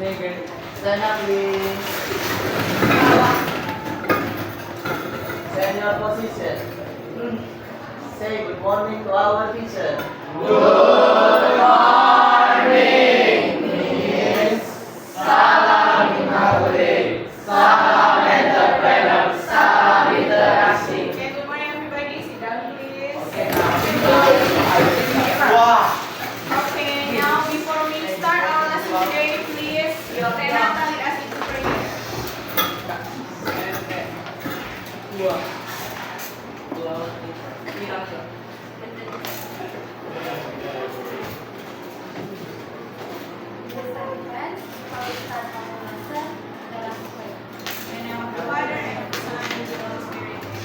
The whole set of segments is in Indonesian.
Nigger, stand up please. Stand your position. Say good morning to our teacher. Good morning, Miss. Salam Inaugural. Salam entrepreneur. Salam literasi. Okay, good morning everybody. Sit down please. Okay, wow. Okay, now before we start our lesson today, please, Renata lead us into prayer. Dua. Hilang. In the name of the Father, and of the Son, and of the Holy Spirit. Amen.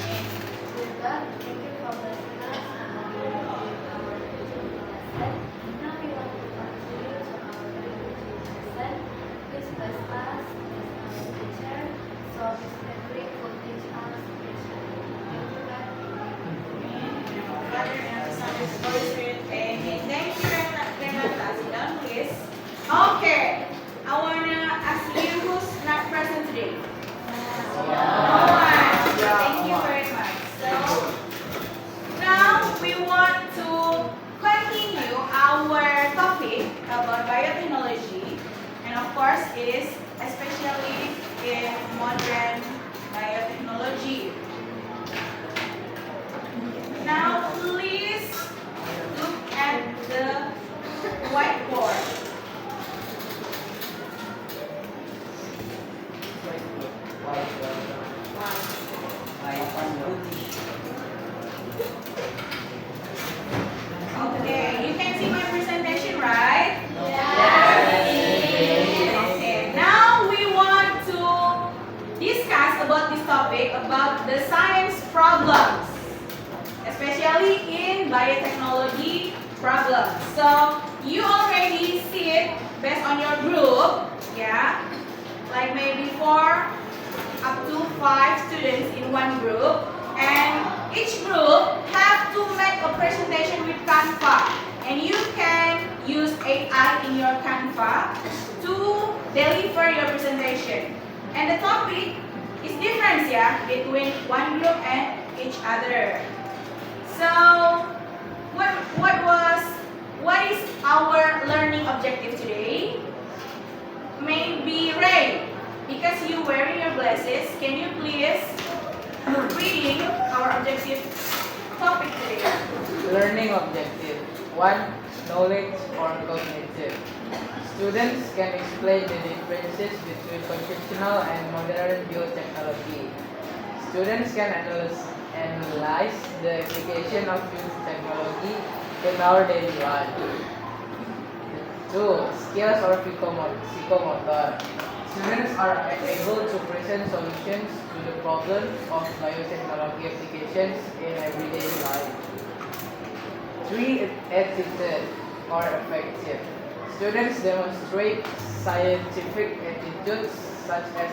Father, and of the Son, and of the Holy Spirit. Amen. Thank you, Renata. Sit down, please. Okay, I wanna ask you who's not present today. No one. Thank you very much. So now we want to continue our topic about biotechnology, and of course, it is especially in modern biotechnology. Now, please look at the whiteboard. Okay, you can see my presentation, right? Okay, now we want to discuss about this topic about the science problems, especially in biotechnology problems. So you already see it based on your group, yeah, like maybe 4 up to 5 students in one group, and each group have to make a presentation with Canva, and you can use AI in your Canva to deliver your presentation. And the topic is different, yeah, between one group and each other. So what is our learning objective today? Maybe Ray, because you wearing your glasses, can you please reading our objective topic today? Learning objective. 1. Knowledge or cognitive. Students can explain the differences between conventional and modern biotechnology. Students can analyze the application of this technology in our daily life. 2. Skills or psychomotor. Students are able to present solutions to the problems of biotechnology applications in everyday life. 3. Attitude or effective. Students demonstrate scientific attitudes such as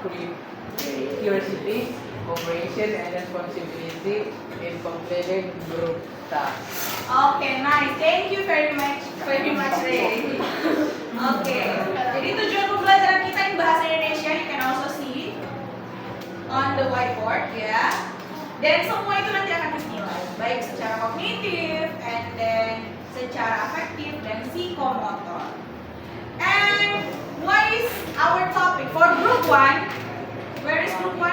curiosity, cooperation, and responsibility in completing group tasks. Okay, nice. Thank you very much, Ray. Okay, jadi tujuan pembelajaran kita in bahasa Indonesia, you can also see on the whiteboard, ya. Dan semua itu nanti akan dinilai, baik secara kognitif, and then secara afektif dan psikomotor. And what is our topic for group 1? Where is group 1?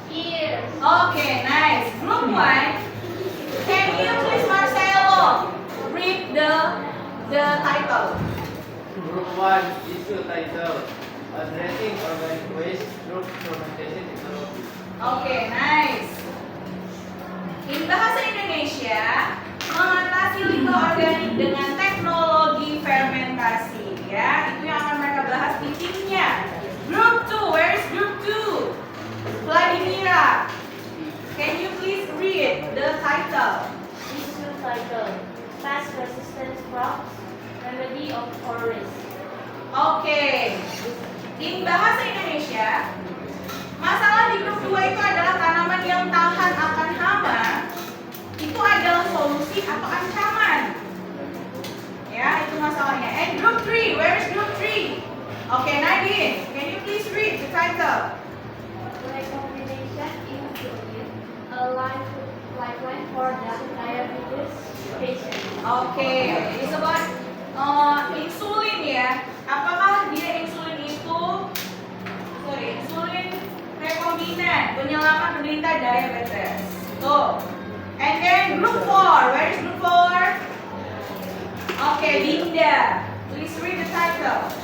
Here. Okay, nice. Group 1. Can you please, Marcelo, read the title? Group 1 issue title Addressing Organic Waste Through Fermentation Technology. Okay, nice. In bahasa Indonesia, mengatasi limbah organik dengan teknologi fermentasi, ya. Itu yang akan mereka bahas di timnya. Group 2, where is group 2? Vladimira, can you please read the title? Issue title: Pest Resistant Crops, Remedy of Forest. Oke. In bahasa Indonesia, masalah di grup 2 itu adalah tanaman yang tahan akan hama. Itu adalah solusi atau ancaman. Ya, itu masalahnya. And group 3, where is group 3? treatment for diabetes patients. Oke, it's about insulin ya. Apakah dia insulin itu, insulin rekombinan penyelamat penderita diabetes. Tuh. And then group 4, where is group 4? Oke, Linda. Please read the title.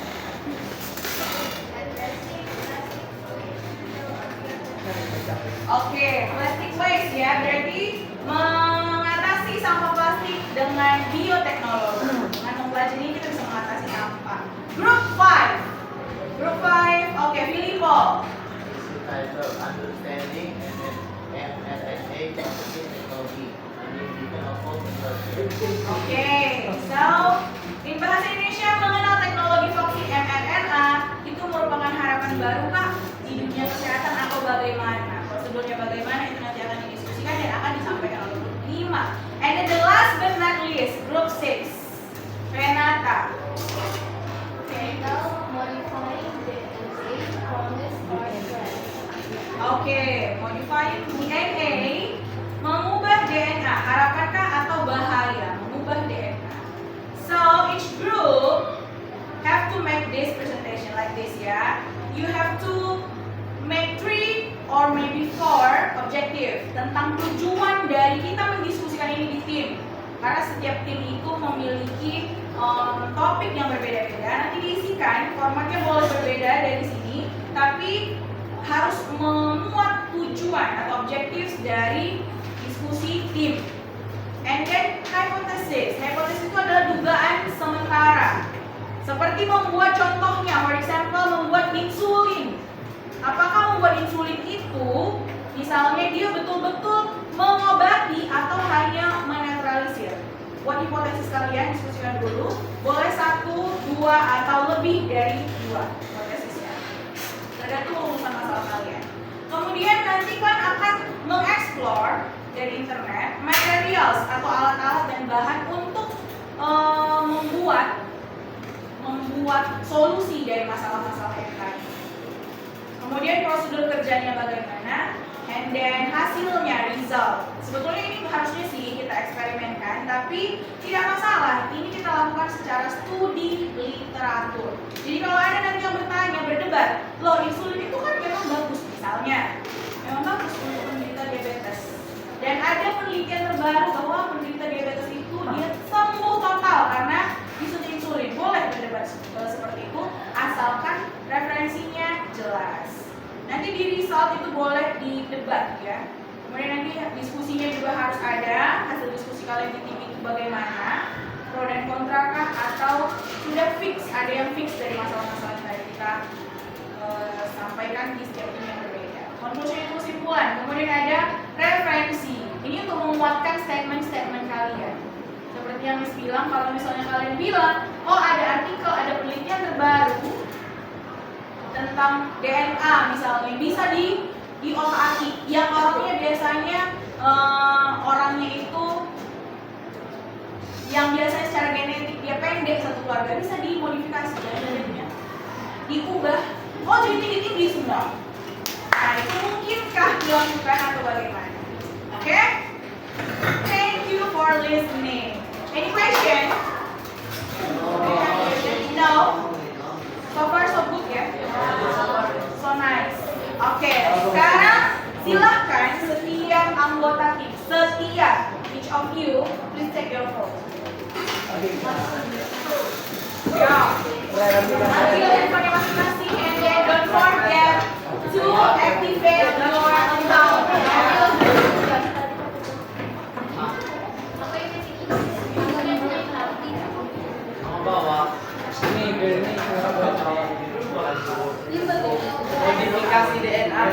Oke, plastic waste ya, berarti mengatasi sampah plastik dengan bioteknologi. Dengan mempelajari ini kita bisa mengatasi sampah. Group 5. Group 5, oke, Filippo. Title Understanding MSA Technology. Oke, so in bahasa Indonesia mengenal teknologi vaksin mRNA itu merupakan harapan baru Kak di dunia kesehatan atau bagaimana? Prosedurnya bagaimana itu nanti akan didiskusikan dan akan disampaikan oleh group 5. And then the last but not least, group 6. Renata. Okay. Now, modifying the DNA from the start strand. Oke, modifying DNA, mengubah DNA, harapankah atau bahaya mengubah DNA? So each group have to make this presentation like this ya. You have to make 3 or maybe 4 objective tentang tujuan dari kita mendiskusikan ini di tim. Karena setiap tim itu memiliki topik yang berbeda-beda. Nanti diisikan, formatnya boleh berbeda dari sini, tapi harus memuat tujuan atau objektif dari diskusi tim. And then hypothesis. Hypothesis itu adalah dugaan sementara. Seperti membuat contohnya, for example, membuat insulin. Apakah membuat insulin itu, misalnya dia betul-betul mengobati atau hanya menetralisir? Buat hipotesis kalian diskusikan dulu. Boleh 1, 2, atau lebih dari 2 hipotesisnya. Tergantung urusan masalah kalian. Kemudian nanti kan akan mengeksplor dari internet materials atau alat-alat dan bahan untuk membuat solusi dari masalah-masalah yang tadi. Kemudian prosedur kerjanya bagaimana, and then hasilnya, result. Sebetulnya ini harusnya sih kita eksperimenkan, tapi tidak masalah. Ini kita lakukan secara studi literatur. Jadi kalau ada nanti yang bertanya, berdebat, loh insulin itu kan memang bagus misalnya, memang bagus untuk penderita diabetes. Dan ada penelitian terbaru bahwa penderita diabetes itu dia sembuh total karena disuntik insulin. Boleh berdebat seperti itu, asalkan referensinya jelas. Nanti di result itu boleh didebat ya. Kemudian nanti diskusinya juga harus ada, hasil diskusi kalian di tim itu bagaimana, pro dan kontra kah, atau sudah fix, ada yang fix dari masalah-masalah yang tadi kita sampaikan di setiap tim yang berbeda. Conclusion itu kesimpulan. Kemudian ada referensi. Ini untuk menguatkan statement-statement kalian. Seperti yang Miss bilang, kalau misalnya kalian bilang, oh ada artikel, ada penelitian terbaru tentang DNA misalnya, bisa diotak-atik. Yang orangnya biasanya orangnya itu yang biasanya secara genetik dia pendek satu keluarga, bisa dimodifikasi gennya, diubah. Oh jadi tinggi semua. Nah itu mungkinkah dilakukan atau bagaimana? Oke? Thank you for listening. Any question? No? So far so good ya? So nice. Oke, sekarang silakan setiap anggota tim, each of you, please take your phone. Ya, ambil handphone masing-masing and then don't forget to activate your account. Bawa Ini ini modifikasi DNA.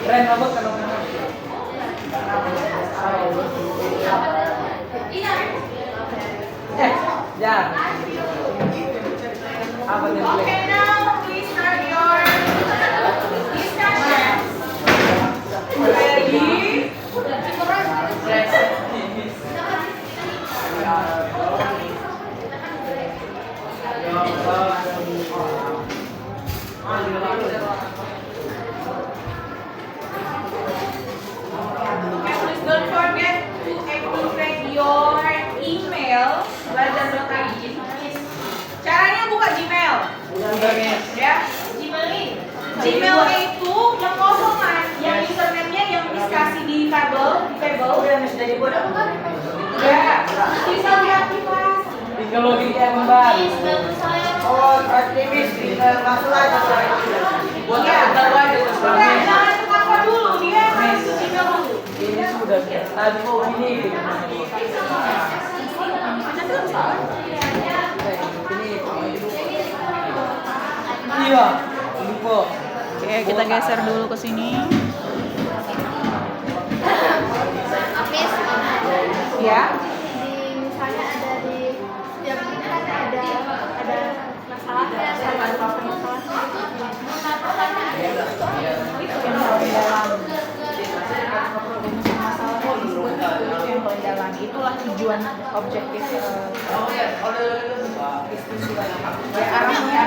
Keren banget kalau Apa template? Okay, now please start your discussion. Ready? Okay, please don't forget to activate your email belajar.id. Caranya buka Gmail. Ya. Gmailnya itu yang kosongan, yang username-nya yang discussi di table. Ya. Bisa diaktifasi. Kalau dia kembali. Oh, aktivis masuk aja. Ya. Sudah, jangan ke kantor dulu, dia harus ke Gmail dulu. Ini sudah. Tadi mau ini. Iya. Lupa. Oke, kita geser dulu ke sini. Miss, Ya. misalnya ada di setiap ini kan ada masalahnya, ada beberapa masalah. Itu yang paling dalam. Masalah itu yang paling dalam. Itulah tujuan objektif diskusi. Ya, arahnya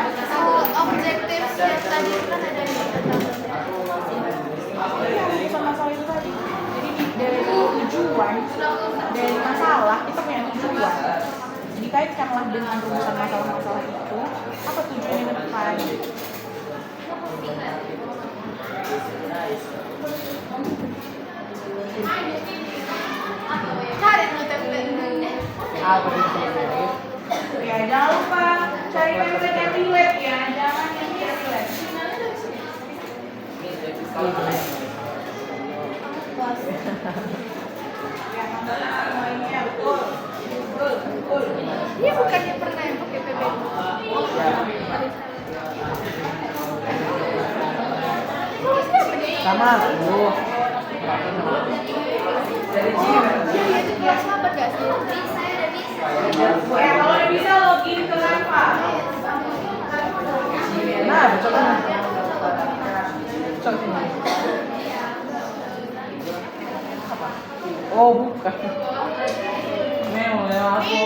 Objektif yang tadi kan ada di urusan masalah itu tadi. Jadi dari tujuan, dari masalah kita punya tujuan. Dikaitkanlah dengan rumusan masalah-masalah itu. Apa tujuannya ke depan? cari template. Apa itu? Ya jangan lupa cari template yang relate ya, jangan yang tidak relate. Ya, semuanya betul. Betul. Dia bukannya pernah yang pakai PBB. Sama aku. Dari Gmail. Dia itu kelas apa gak sih? Ya kalau udah bisa login ke Canva. Nah, cocok kan? Cocok sini. Oh, bukan. Memang aku.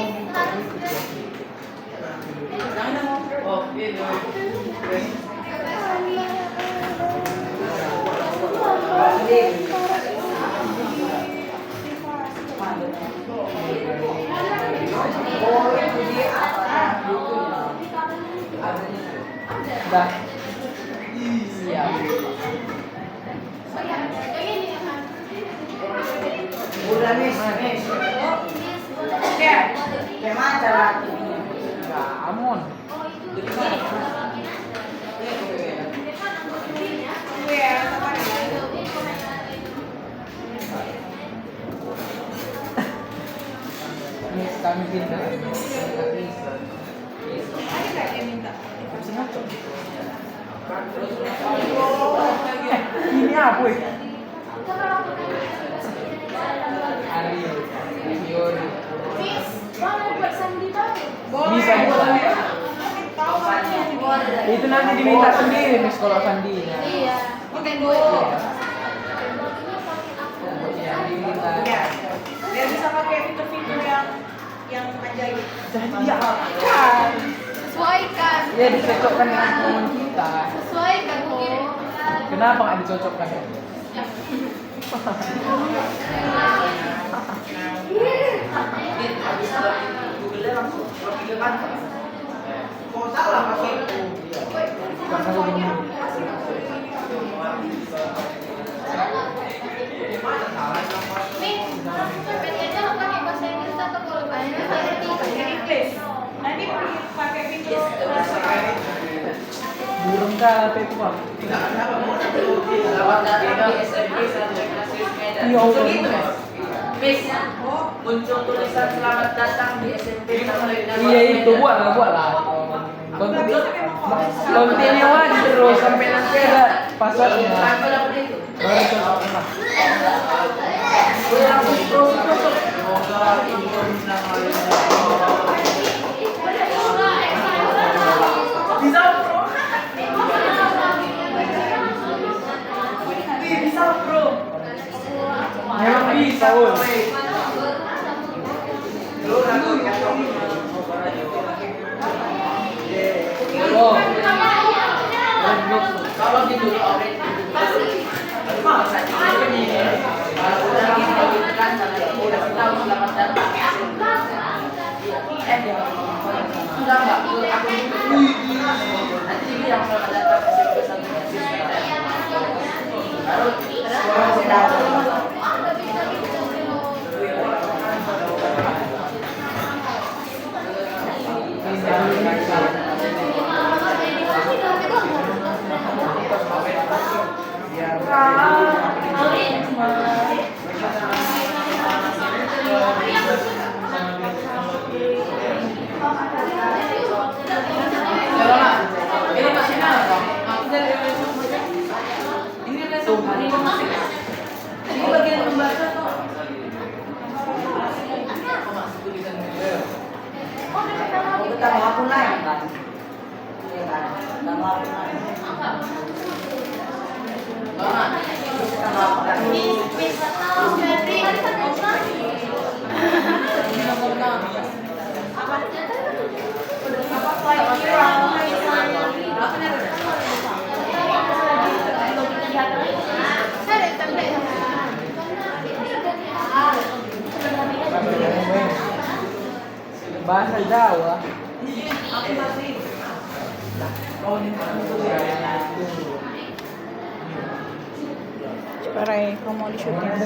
Oh, ini. Dah. Iya. Udah nih. Ya. Gimana cara aktifnya? Amun. Ya, sama nih. Ini kami pindah. Ada nggak yang minta? Ini apa ya? Ariel, Fiori. Miss, boleh buat sandi baru. Boleh. Bisa, boleh. Tahu kan? Itu nanti diminta sendiri nih kalau sandinya. Iya. Oke, go. Ya, diminta. Ya. Biar bisa pakai fitur-fitur yang ajaib. Jadi dia akan. Sesuaikan. Ya dicocokkan dengan kemauan kita. Sesuaikan kok. Kenapa nggak dicocokkan? Karena aku belum. Miss, PPT-nya lo pakai bahasa Inggris atau kalau bahasa Inggris. Nanti pakai fitur bahasa Arab. Burung kah itu pak? Iya, Muncul tulisan selamat datang di SMP iya itu buat lah. Kontennya wajib terus sampai nanti ada passwordnya. Baru cocok lah. Semoga ini bisa Kalau gitu masa ini kalau udah gitu kan udah tahu selamat datang enggak aku nanti dia yang selamat datang SMP 1 baru Ini bagian membaca kok. kita mau aku naik kan? Iya kan? Kita mau aku naik. Kita mau aku naik. Bahasa Jawa. Pare, kamu di syuting.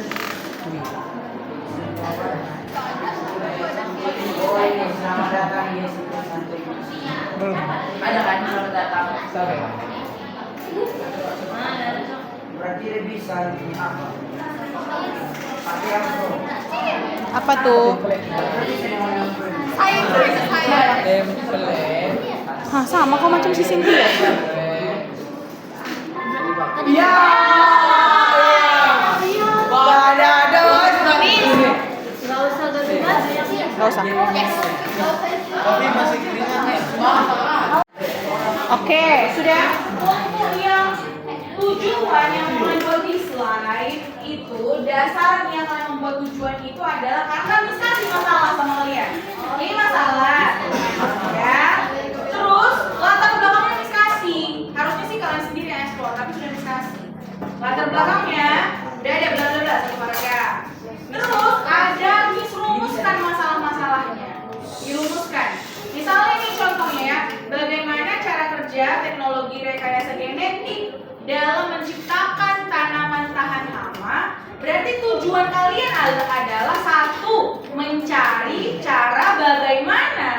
Selamat datang di SMP 1. Belum. Ada kan selamat datang? Sorry. Berarti dia bisa ini apa? Pakai apa tuh? Apa tuh? Template. Hah, sama kok macam si Cynthia. Iya. Badados. Gak usah. Tapi masih keringatnya. Oke, sudah. Untuk yang tujuan yang membuat di slide itu, dasarnya kalian membuat tujuan itu adalah karena misalnya masalah sama kalian. Ini masalah, ya. Terus latar belakangnya diskusi. Harusnya sih kalian sendiri yang explore, tapi sudah diskusi. Latar belakangnya udah ada bla bla bla satu paragraf. Terus ada dirumuskan masalah-masalahnya. Dirumuskan. Misalnya ini contohnya ya, bagaimana cara kerja teknologi rekayasa genetik dalam menciptakan tanaman tahan hama. Berarti tujuan kalian adalah satu, mencari cara bagaimana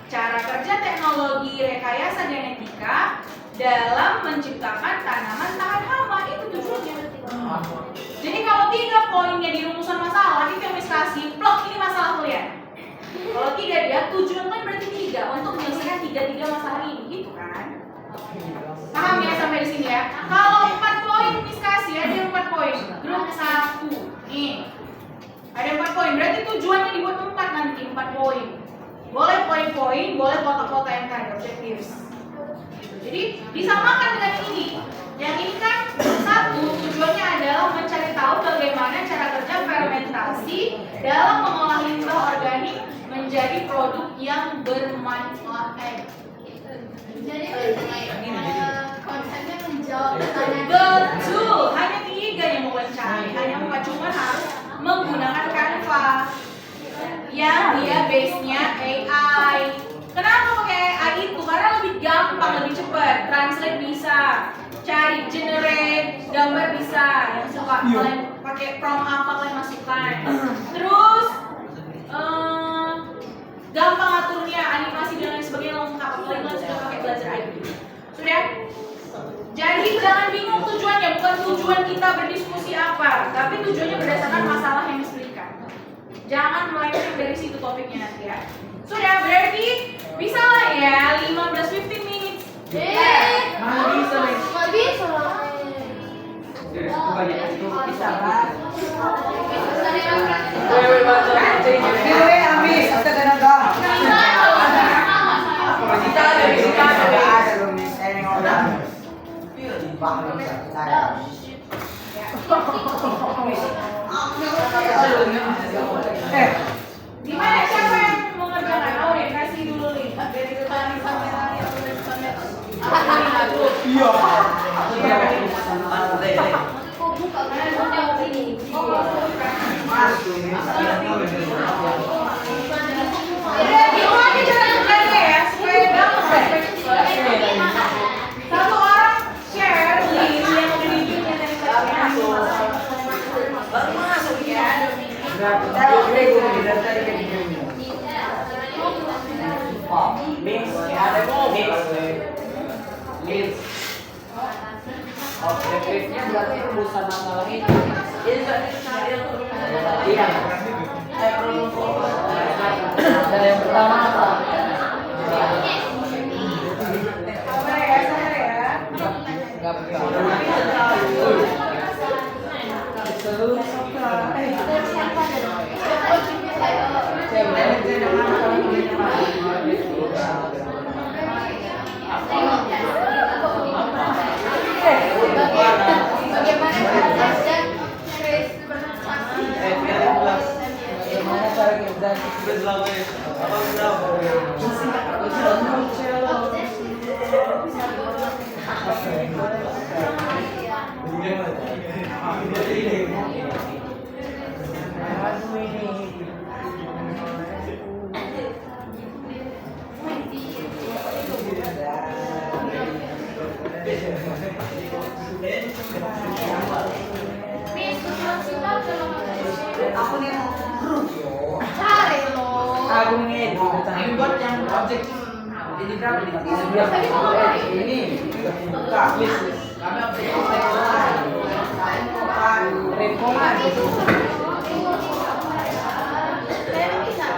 cara kerja teknologi rekayasa genetika dalam menciptakan tanaman tahan hama. Itu tujuannya. Jadi kalau 3 poinnya di rumusan masalah itu yang diskusi, plot ini masalah kalian. Kalau 3 dia tujuan kalian berarti 3 untuk menyelesaikan 3 masalah ini, gitu kan? Paham ya sampai di sini ya? Kalau 4 poin diskusi ada yang 4 poin. Grup 1. Nih. Ada 4 poin. Berarti tujuannya dibuat 4 nanti, 4 poin. Boleh poin-poin, boleh kota-kota yang tadi objectives. Jadi disamakan dengan ini. Yang ini kan 1 tujuannya adalah mencari tahu bagaimana cara kerja fermentasi dalam mengolah limbah organik menjadi produk yang bermanfaat. Jadi konsepnya menjawab pertanyaan. Betul, hanya 3 yang mau mencari, hanya bukan cuma harus menggunakan Canva yang dia base-nya AI. Kenapa pakai AI itu? Karena lebih gampang, lebih cepat, translate bisa, cari, generate, gambar bisa, yang suka kalian pakai prompt apa kalian masukkan. Terus gampang aturnya, animasi dan lain sebagainya lengkap. Kalian sudah pakai belajar IT. Sudah? Jadi jangan bingung tujuannya, bukan tujuan kita berdiskusi apa, tapi tujuannya berdasarkan masalah yang diberikan. Jangan melenceng dari situ topiknya nanti ya. Sudah, berarti bisa lah ya 15-15 minutes. Mana bisa nih? Nggak bisa lah. Bisa kan? Wewe baca. Wewe habis. Kita tenaga. Kita ada di sini. Ada loh Miss Eneng orang. Bahkan saya. Gimana siapa yang mau ngerjakan? Oh ya, kasih dulu link. Dari depan sampai tadi aku dari sampai. Itu aja cara kerjanya ya, supaya dapat. Satu orang share link yang udah dibikin dari tadi. Baru masuk Ya. Objektifnya berarti rumusan masalah ini. Iya. Dan yang pertama apa? Sabar ya. Enggak betul. Terus Bagaimana cara kerja Chris bertransaksi? bagaimana cara kerja? Miss, bertransaksi Aku nih mau grup. cari loh. Aku nih buat yang objektif. Ini berapa nih? Ini buka list. Kami objektif rekoman. Saya bisa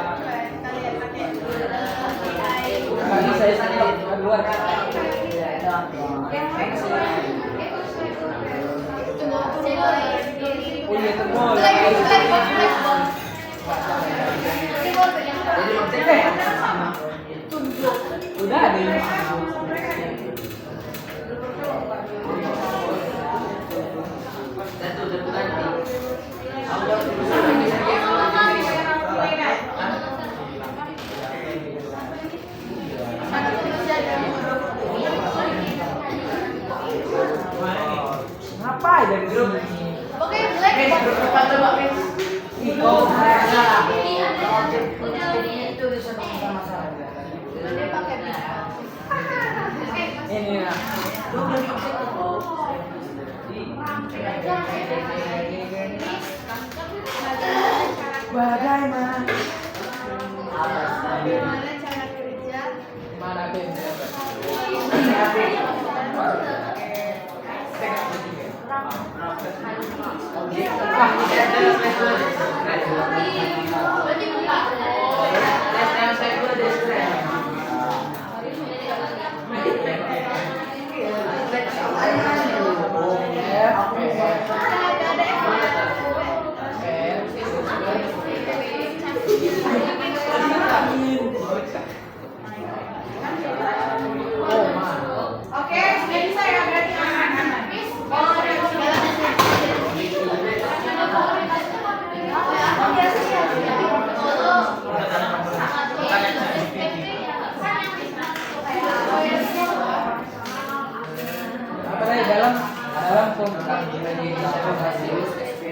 kalian pakai Kami saya sendiri keluar. Oh iya tebal. Udah ada yang ngapain dari grup ini? Oke, black. Iko Itu bisa masalah. Dia pakai ini ya. Bagaimana? Bagaimana cara kerja? Mana Ben? Berarti buka. Oke, sudah bisa ya berarti aman-aman. Apa tadi dalam komunikasi SPP.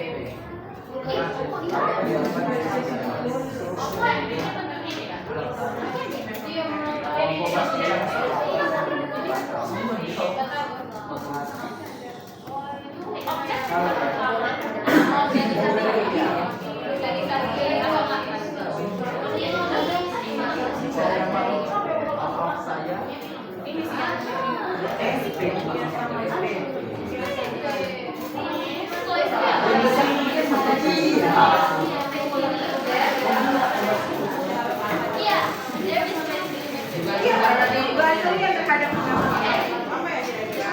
Belajarnya terhadap apa ya kira-kira?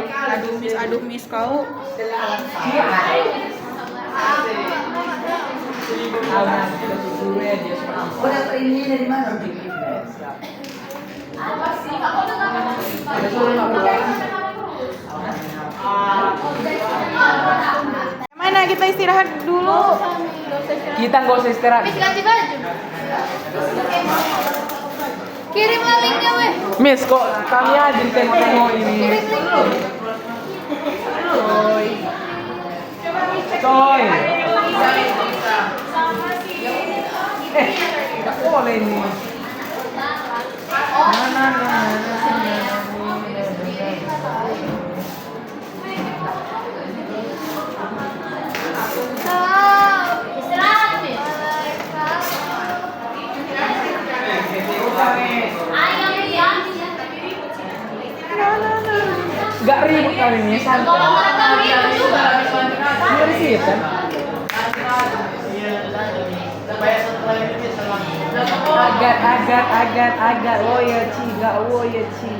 Karena dengan Aduh miss kau. Nah, kita suruh ya dia semua. Oh, dapat ini dari mana? Kita suruh nggak boleh. Mana kita istirahat dulu. Kita nggak usah istirahat. Miss ganti baju. Kirimlah linknya weh. Miss, kok kami aja tengok ini. Kirim link. Coy. Nggak boleh ini. Istirahat, Miss. Nggak ribut kali ini, santai. Ini receipt kan? Agar. Oh ya Ci, nggak oh ya Ci.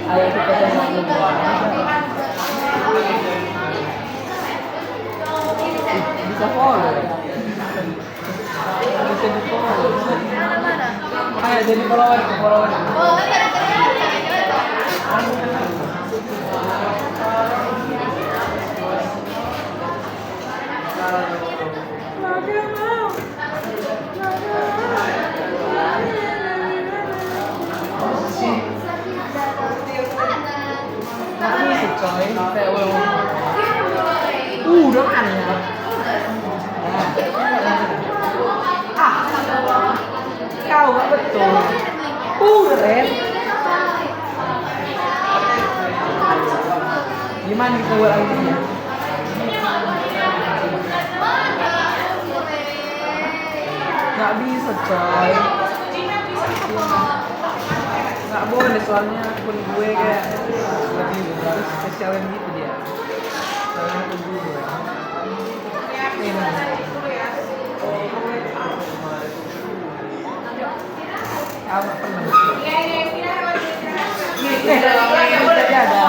Ayo kita tengok dulu. Bisa follow ya? Bisa di follow. Ayo jadi follower. Oh, kan ada. Coy, udah kan ya. Kau nggak betul. Ren. Gimana kita buat ID-nya? Nggak bisa coy. Nggak boleh soalnya akun gue kayak lebih harus spesialin gitu dia. Soalnya akun gue. Apa pernah? Kita ada.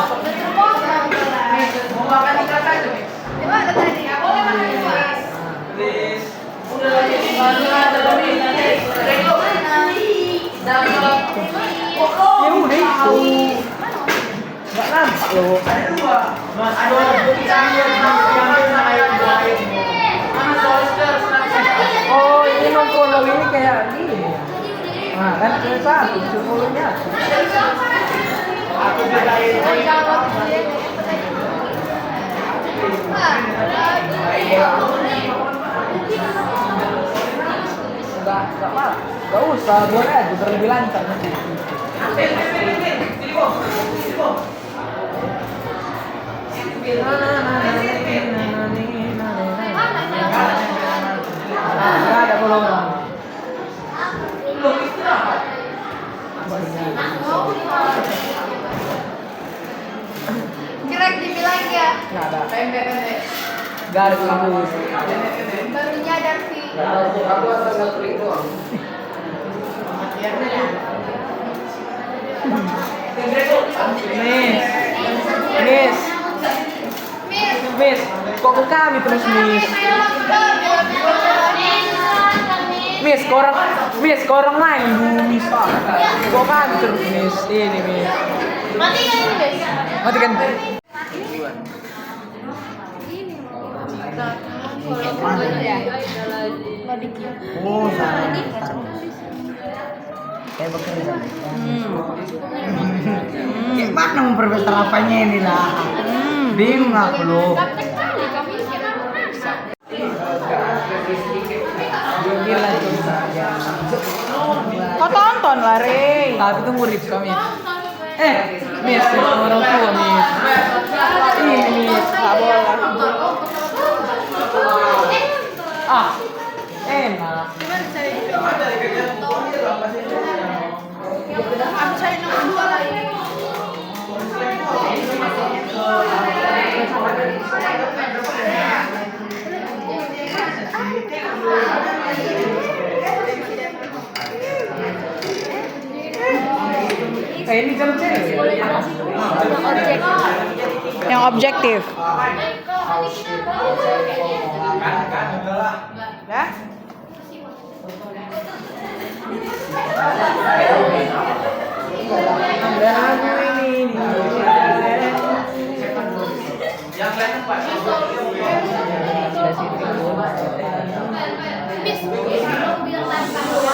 Mau makan ikan aja, Miss. Coba ada tadi. Please. Udah lagi di mana? Ya udah itu. Nggak nampak loh. Mas, mana solster? Oh ini nongkrong ini kayak gini. Nah kan kita satu, follow-nya. Aku juga Nggak apa, nggak usah, boleh aja, biar lebih lancar nanti. Nggak ada golongan. Jelek dibilang ya. Nggak ada. Pendek. Garis lambung. Baru nyadar sih. Aku asal klik doang. Miss, kok ke kami terus Miss? Miss, ke orang lain dulu Miss. Kok kami terus Miss? Ini Miss. Matikan ini guys. Matikan. Oh, salah. Kayak bekerja. Kayak mana memperbesar apanya ini lah? Bingung aku loh. Gila tuh. Kau tonton lah, Rey. Tapi itu murid kami. Miss, orang tua Miss. Ini Miss, nggak boleh. Enak. Gimana caranya? Aku cari nomor 2 lagi. Ini jam cewek. Yang objektif. Dah? Yang lain Pak. Miss, kamu bilang tanpa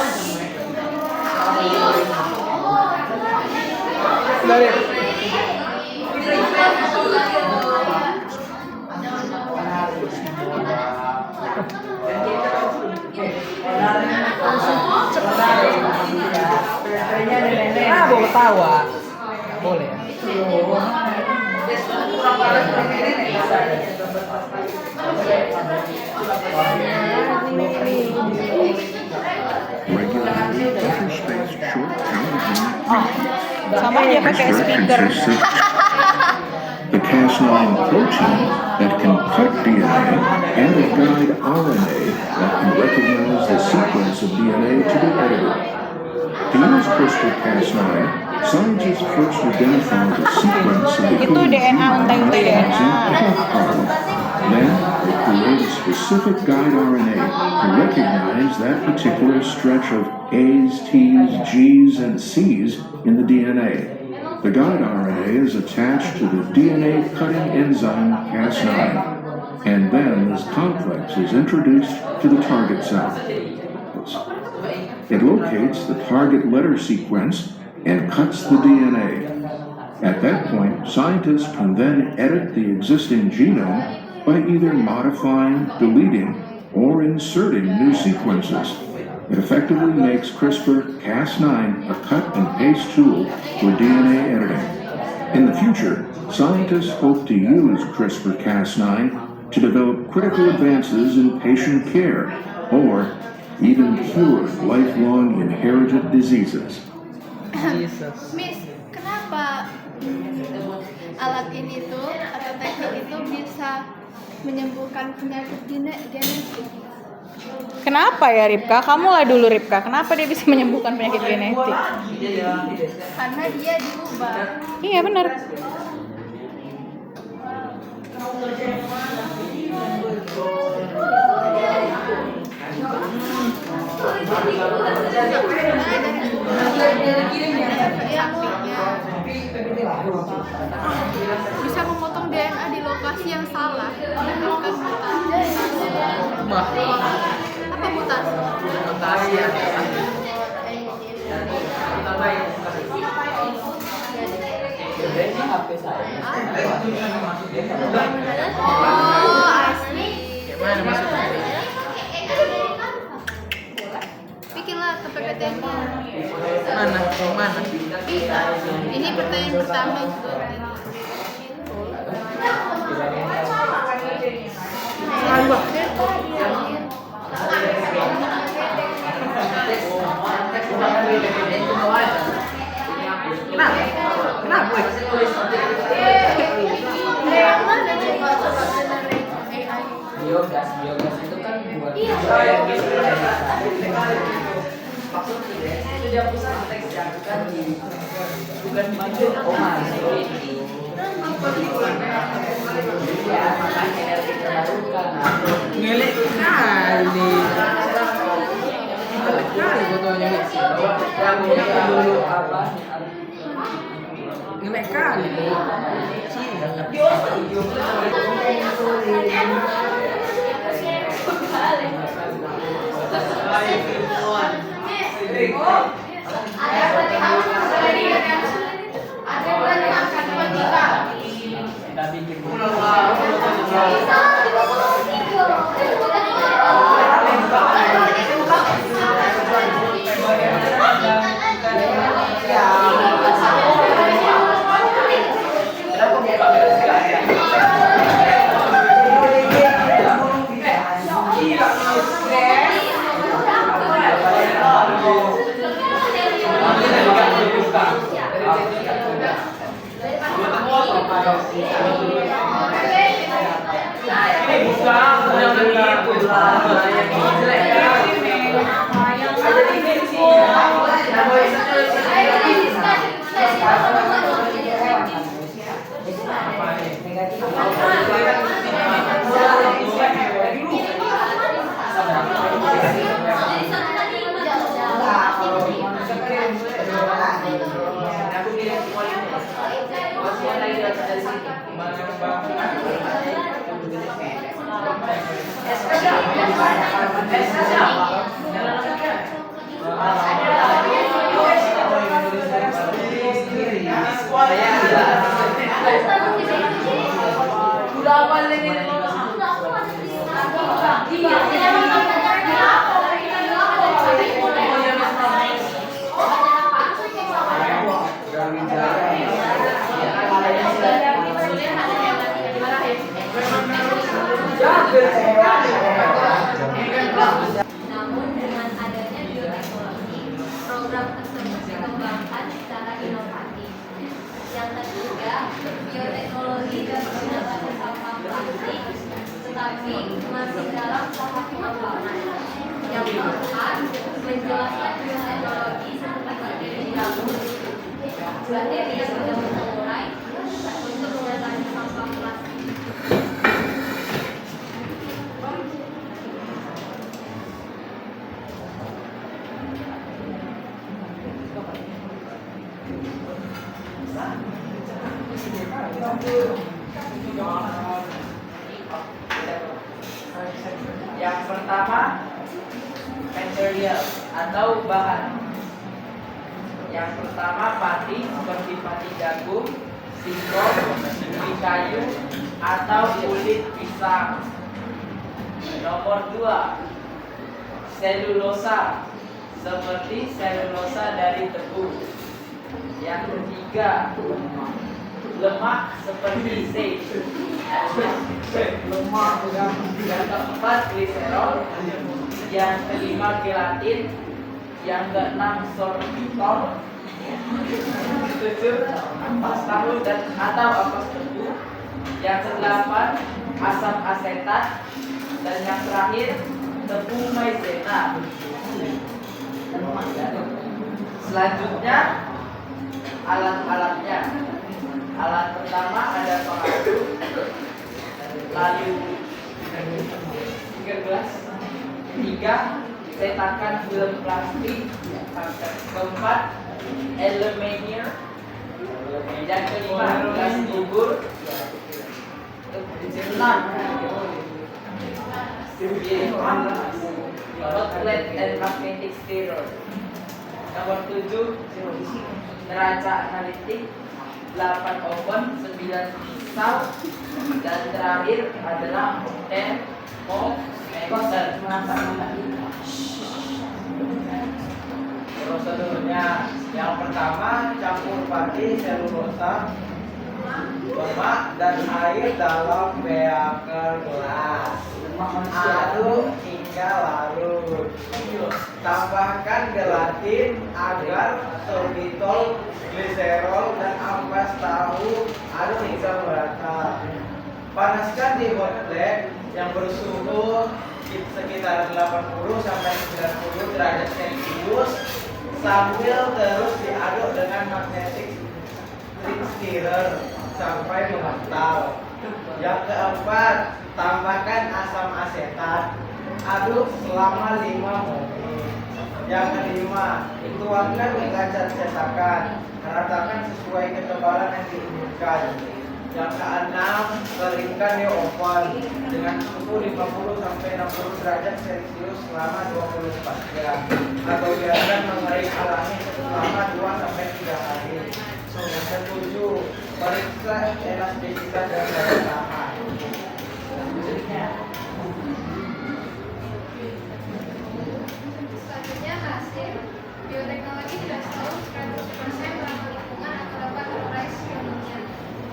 Dari. Bawa ketawa. Nggak boleh ya. Regular buffer-spaced short counterpoint Sama dia pakai speaker. consists of the Cas9 protein that can cut DNA and a guide RNA that can recognize the sequence of DNA to be edited. To use CRISPR-Cas9, scientists first identify the sequence of the Itu coding DNA, gene untai-untai that DNA. Then they create a specific guide RNA to recognize that particular stretch of A's, T's, G's, and C's in the DNA. The guide RNA is attached to the DNA cutting enzyme Cas9, and then this complex is introduced to the target cell. It locates the target letter sequence and cuts the DNA. At that point, scientists can then edit the existing genome by either modifying, deleting, or inserting new sequences. It effectively makes CRISPR-Cas9 a cut-and-paste tool for DNA editing. In the future, scientists hope to use CRISPR-Cas9 to develop critical advances in patient care or even cure lifelong inherited diseases. Jesus. Miss, kenapa alat ini tuh atau teknik itu bisa menyembuhkan penyakit genetik? Kenapa ya Ripka? Kamu lah dulu Ripka. Kenapa dia bisa menyembuhkan penyakit genetik? Karena dia diubah. Iya benar. Bisa memotong DNA di lokasi yang salah, menimbulkan mutasi. Apa mutasi? Mutasi ya. Oh, asli. Gimana maksudnya? Bikinlah ke PPTN. Mana? Yang mana? Ini pertanyaan pertama juga. Kenapa? Kenapa? Yang mana coba generate AI? Biogas itu kan buat maksudnya itu dia pusat teks kan bukan maju ya makanya energi terbarukan ngelek kali fotonya yang dulu apa ngelek kali kita bikin Udah apa ini? Namun dengan adanya bioteknologi, program tersebut dikembangkan secara inovatif. Yang ketiga, bioteknologi dapat mengatasi sampah plastik, tetapi masih dalam tahap pengembangan. Yang keempat, menjelaskan bioteknologi seperti bakteri jamur. Bakteri yang sudah terurai untuk mengatasi sampah plastik. Yang pertama, material atau bahan. Yang pertama pati seperti pati jagung, singkong, ubi kayu, atau kulit pisang. Nomor 2, selulosa seperti selulosa dari tebu. Yang ketiga, lemak seperti zinc. Yang keempat, gliserol. Yang kelima, gelatin. Yang keenam, sorbitol. 7, ampas tahu dan atau ampas tebu. Yang kedelapan, asam asetat. Dan yang terakhir, tepung maizena. Selanjutnya, alat-alatnya. Alat pertama ada pengaduk, lalu gelas. Ketiga, cetakan film plastik. Keempat, aluminium. Yang kelima, gelas bubur. Enam, hot plate and magnetic stirrer. Nomor 7, neraca analitik. 8, oven. 9, pisau. Dan terakhir adalah thermometer. Prosedurnya, yang pertama campur pati selulosa, lemak dan air dalam beaker gelas. Aduk hingga larut. Tambahkan gelatin, agar, sorbitol, gliserol, dan ampas tahu. Aduk hingga merata. Panaskan di hot plate yang bersuhu sekitar 80 sampai 90 derajat Celcius sambil terus diaduk dengan magnetic stirrer sampai mengental. Yang keempat, tambahkan asam asetat. Aduk selama 5 menit. Yang kelima, tuangkan ke kaca cetakan. Ratakan sesuai ketebalan yang diinginkan. Yang keenam, keringkan di oven dengan suhu 50 sampai 60 derajat Celcius selama 24 jam. Atau biarkan mengering alami selama 2 sampai 3 hari. Yang ketujuh, periksa elastisitas dan daya tahan. Selanjutnya hasil bioteknologi tidak selalu 100% ramah lingkungan atau dapat terurai sepenuhnya.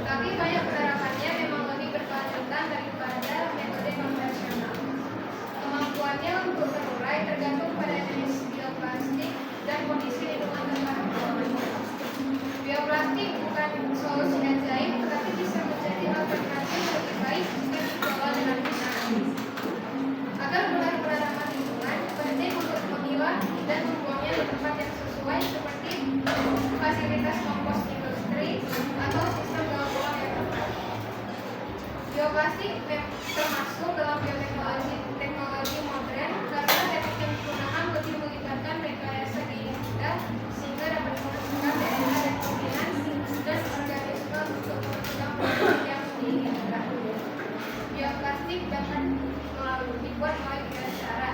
Tetapi banyak penerapannya memang lebih berkelanjutan daripada metode konvensional. Kemampuannya untuk terurai tergantung pada jenis bioplastik dan kondisi lingkungan tempat. Bioplastik bukan solusi ajaib, tetapi bisa menjadi alternatif lebih baik jika dikelola dengan benar. Agar benar-benar ramah lingkungan, penting untuk memilah dan membuangnya di tempat yang sesuai seperti fasilitas kompos industri atau sistem daur ulang yang tepat. Bioplastik termasuk dalam teknologi modern karena teknik yang digunakan lebih melibatkan rekayasa genetika sehingga dapat menentukan DNA dan kombinasi dan organisme untuk mencegah penyakit yang diinginkan. Bioplastik dapat dibuat melalui tiga cara,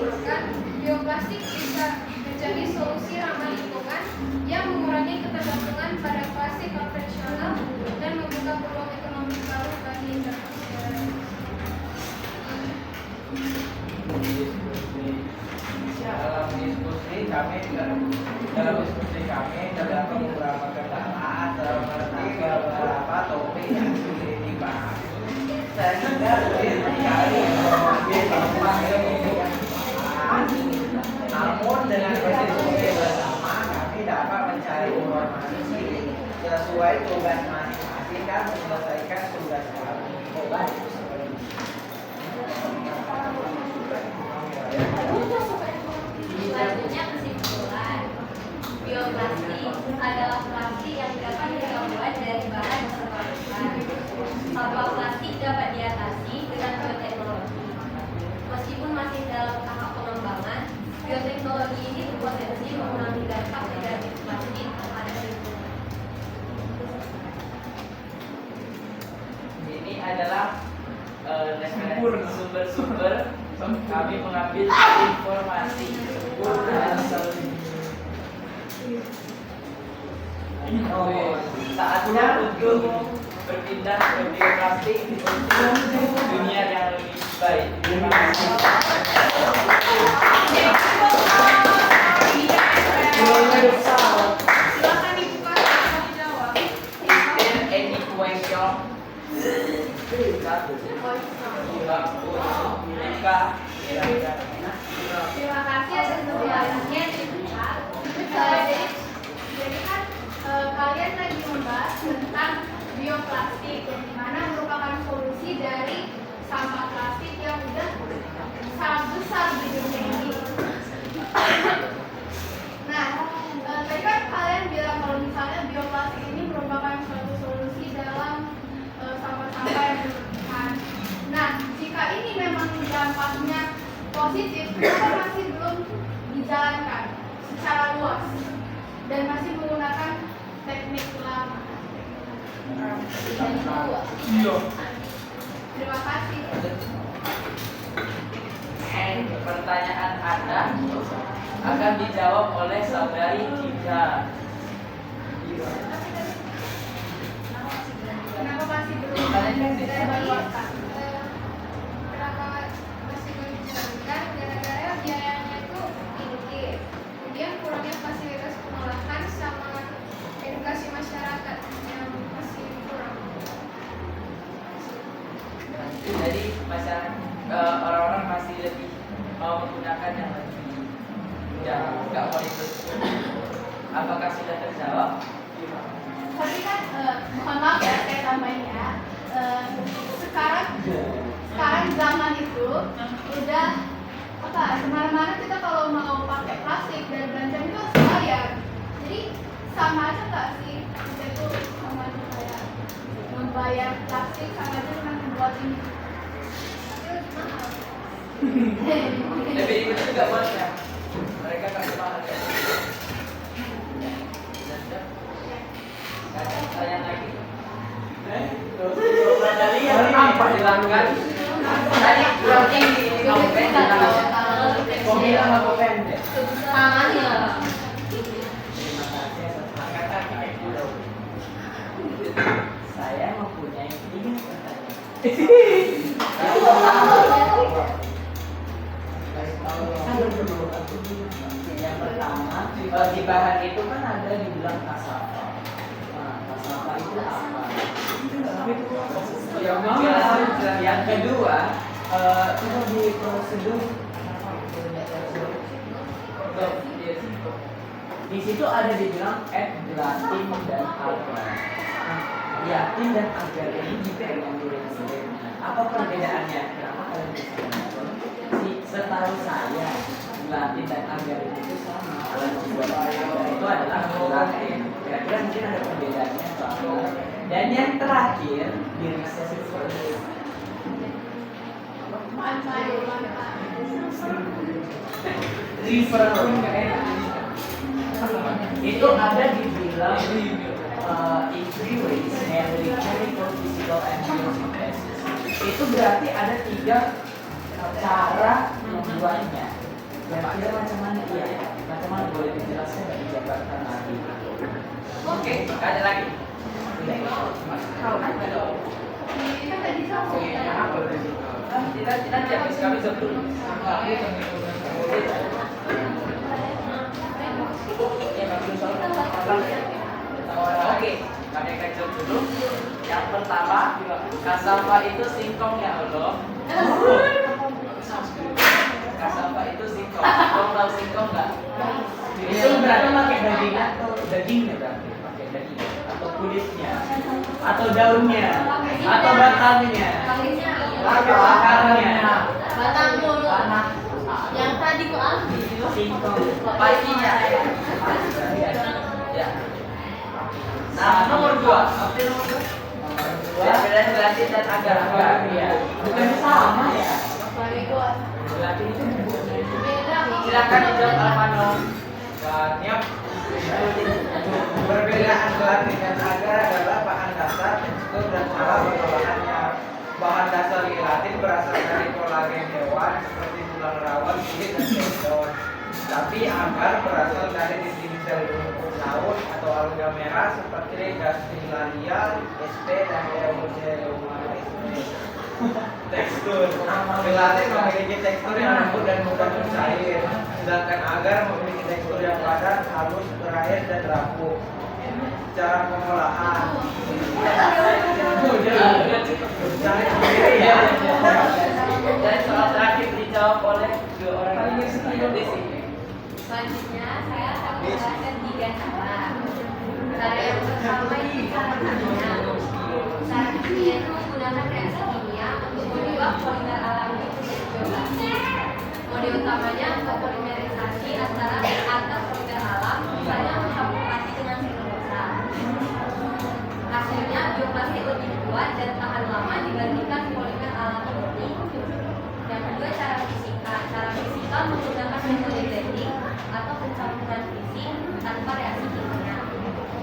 menyimpulkan bioplastik bisa menjadi solusi ramah lingkungan yang mengurangi ketergantungan pada plastik konvensional dan membuka peluang ekonomi baru bagi industri. Dalam diskusi kami terdapat beberapa kendala seperti beberapa topik yang sulit dibahas. Sehingga sulit sekali mengambil tempat ilmu yang bermanfaat. Namun dengan berdiskusi bersama kami dapat mencari informasi sesuai tugas masing-masing dan menyelesaikan tugas kami. Selanjutnya kesimpulan. Bioplastik adalah plastik yang dapat dibuat dari bahan terbarukan. Sampah plastik dapat diatasi dengan bioteknologi. Meskipun masih dalam tahap pengembangan, bioteknologi ini berpotensi mengurangi dampak negatif plastik terhadap lingkungan. Ini adalah sumber-sumber kami mengambil informasi saatnya untuk berpindah ke bioplastik untuk dunia yang lebih baik. Terima kasih. Silakan dibuka dan dijawab. Is there any question? Terima kasih atas penjelasannya. Jadi kan kalian lagi membahas tentang bioplastik yang dimana merupakan solusi dari sampah plastik yang udah sangat besar di dunia ini. Nah, tadi kan kalian bilang kalau misalnya bioplastik ini merupakan suatu solusi dalam sampah-sampah yang berlebihan. Nah, jika ini memang dampaknya positif, kenapa masih belum dijalankan secara luas dan masih menggunakan teknik lama? Terima kasih. And pertanyaan Anda akan dijawab oleh saudari Citra. Kenapa masih belum dijalankan? Kenapa masih belum dijalankan? Gara-gara biayanya itu tinggi. Kemudian kurangnya fasilitas pengolahan sama edukasi masyarakat yang masih kurang. Jadi masyarakat orang-orang masih lebih mau menggunakan yang lebih mudah, nggak mau itu. Apakah sudah terjawab? Tapi kan, mohon maaf ya saya tambahin ya. Sekarang zaman itu udah apa? Kemana-mana kita kalau mau pakai plastik dan belanja itu harus bayar. Jadi sama aja nggak sih? Kita itu sama aja kayak membayar plastik sama aja dengan membuat ini. Tapi lebih mahal. Lebih itu juga boleh ya. Mereka kasih mahal ya. Saya lagi. Apa silahkan. Tadi berarti kamu pendek. Kau bilang aku pendek. Tangannya. Terima kasih atas perkataan Ibu. Saya mempunyai 3 pertanyaan. Yang pertama, di bahan itu kan ada dibilang kasafa. Nah, kasafa itu apa? Yang kedua, coba di prosedur. Di situ ada dibilang gelatin dan agar. Gelatin dan agar ini juga yang mirip-mirip. Apa perbedaannya? Kenapa kalian bisa menonton? Setahu saya, gelatin dan agar itu sama. Alat membuat agar itu adalah gelatin. Kira-kira mungkin ada perbedaannya atau apa? Dan yang terakhir, di riset seperti river itu ada dibilang in three ways, namely chemical, physical, and biosynthesis. Itu berarti ada 3 cara membuatnya. Kira-kira macam mana ya? Macam mana boleh dijelaskan dari Jakarta nanti? Oke, nggak ada lagi. Tidak habis kami jawab dulu. Oke, kami akan jawab dulu. Yang pertama, kasava itu singkong ya Allah. Kasava itu singkong. Kamu tahu singkong nggak? Itu berarti pakai daging atau dagingnya berarti? Pakai daging atau kulitnya atau daunnya atau batangnya atau akarnya? Batang dulu. Yang tadi ku ambil. Singkong. Pastinya. Ya. Nah, nomor 2. Apa itu nomor 2? Perbedaan gelatin dan agar-agar. Ya. Bukan sama ya? Gelatin itu Beda. silakan dijawab Alvano. Banyak. Perbedaan gelatin dan agar adalah bahan dasar, tekstur, dan cara pengolahannya. Bahan dasar gelatin berasal dari kolagen hewan seperti tulang rawan, kulit, dan tendon. Tapi agar berasal dari dinding sel rumput laut atau alga merah seperti Gastrularia, sp, dan Eomoceae. Tekstur gelatin memiliki tekstur yang lembut dan mudah mencair, sedangkan agar memiliki tekstur yang padat, halus, berair, dan rapuh. Cara pengolahan cari sendiri ya. Dan soal terakhir dijawab oleh dua orang di sini. Selanjutnya saya akan menjelaskan 3 cara. Cara yang pertama itu cara kimia. Cara kimia itu menggunakan reaksi kimia untuk mengubah polimer alami menjadi bioplastik. Mode utamanya untuk polimerisasi antara polimer alam, misalnya mencampur plastik dengan selulosa. Hasilnya bioplastik lebih kuat dan tahan lama dibandingkan polimer alami murni. Yang kedua cara fisika. Cara fisika menggunakan metode blending atau pencampuran fisik tanpa reaksi kimia.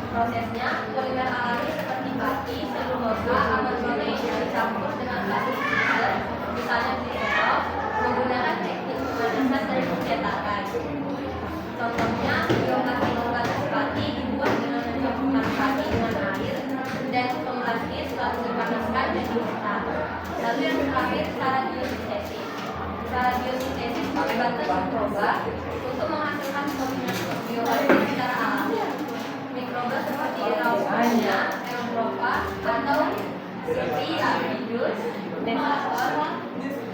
Prosesnya, polimer alami seperti baki, selulosa, atau protein dicampur dengan plastik fiber, misalnya glycerol, menggunakan teknik pemanasan dan pencetakan. Contohnya, bioplastik pembatas pati dibuat dengan mencampurkan pati dengan air dan plastik lalu dipanaskan dan dicetak. Lalu yang terakhir, cara biosintesis. Cara biosintesis melibatkan mikroba untuk menghasilkan bioplastik secara alami. Mikroba seperti Raunia, Eutropa, atau City Abidus, Dentator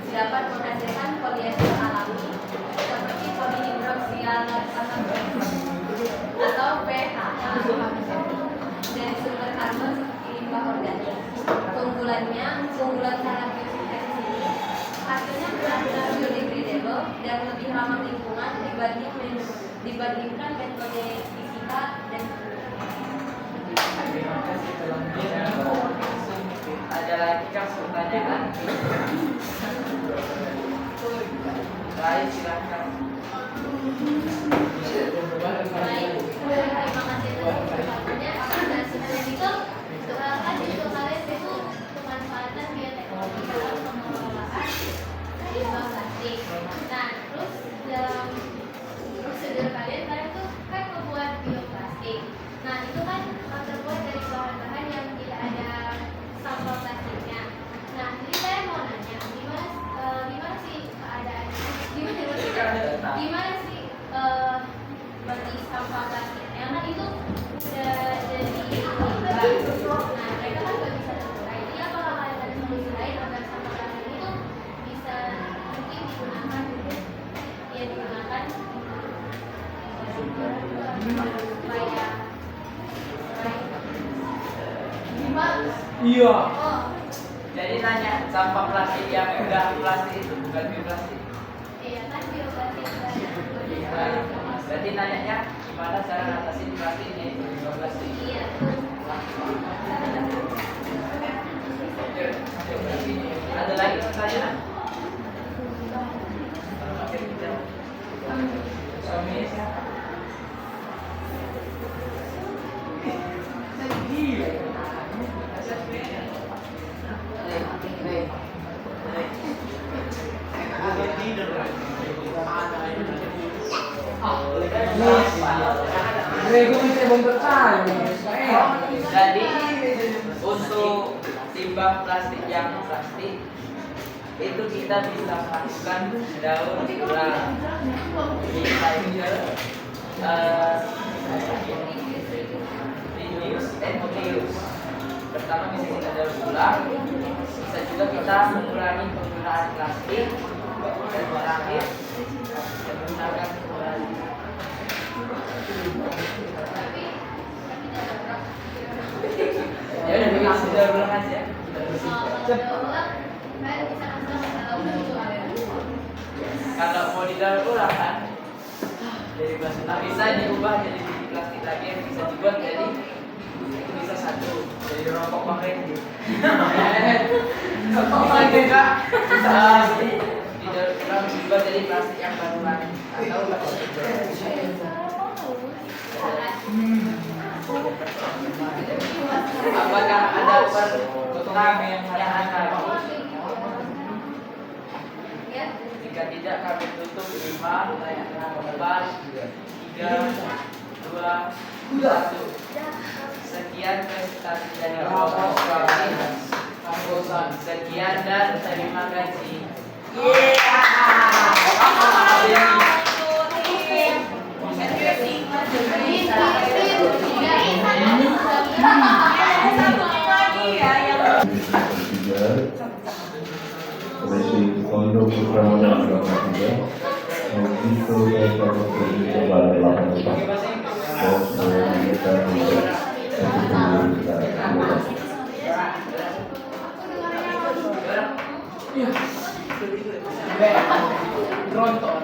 dapat menghasilkan poliester alami seperti polihidroksianat atau PHA dari sumber karbon seperti limbah organik. Keunggulan cara biosintesis ini hasilnya benar-benar biodegradable dan lebih ramah lingkungan dibandingkan metode fisika dan Terima kasih telah menonton. Ada lagi kah pertanyaan? Baik, silakan. baik. Terima kasih atas kesempatannya. Dan sebenarnya itu kan itu kalian itu pemanfaatan bioteknologi dalam pengelolaan limbah plastik. Nah, terus dalam prosedur kalian tuh kan membuat bioplastik. Nah, itu kan terbuat dari bahan-bahan yang tidak ada sampel plastiknya. Nah, jadi saya mau nanya, gimana sih keadaannya? Gimana sih bagi sampah plastiknya? Kan itu udah jadi limbah. Nah, mereka kan nggak bisa terurai. Jadi apakah kalian ada solusi lain agar sampah plastik itu bisa mungkin digunakan supaya Iya. oh Jadi nanya sampah plastik yang udah plastik itu bukan bioplastik. iya kan bioplastik Berarti nanyanya gimana cara ngatasin plastiknya itu bioplastik. iya Ada lagi pertanyaan? Suaminya siapa? Ada Gue bisa bentuk kali. Jadi untuk limbah plastik yang plastik itu kita bisa masukkan daun ulang, recycle, reduce and reuse. Pertama bisa kita daur ulang, bisa juga kita mengurangi penggunaan plastik, dan terakhir menggunakan kembali. Ya udah langsung daur ulang aja. Kalau mau didaur ulang kan dari basah bisa diubah jadi biji plastik lagi yang bisa dibuat jadi itu bisa satu jadi rokok kemarin. Rokok lagi enggak bisa didaur ulang dibuat jadi plastik yang baru lagi atau apakah ada pertanyaan yang ada? Jika tidak kami tutup 5, 4, 3, 2, 1. Sekian presentasi dari kelompok kami. Sekian dan terima kasih. Racing Kondo Putra Agama 3 Audisto yang dapat bercoba 8 dan kita Tronton.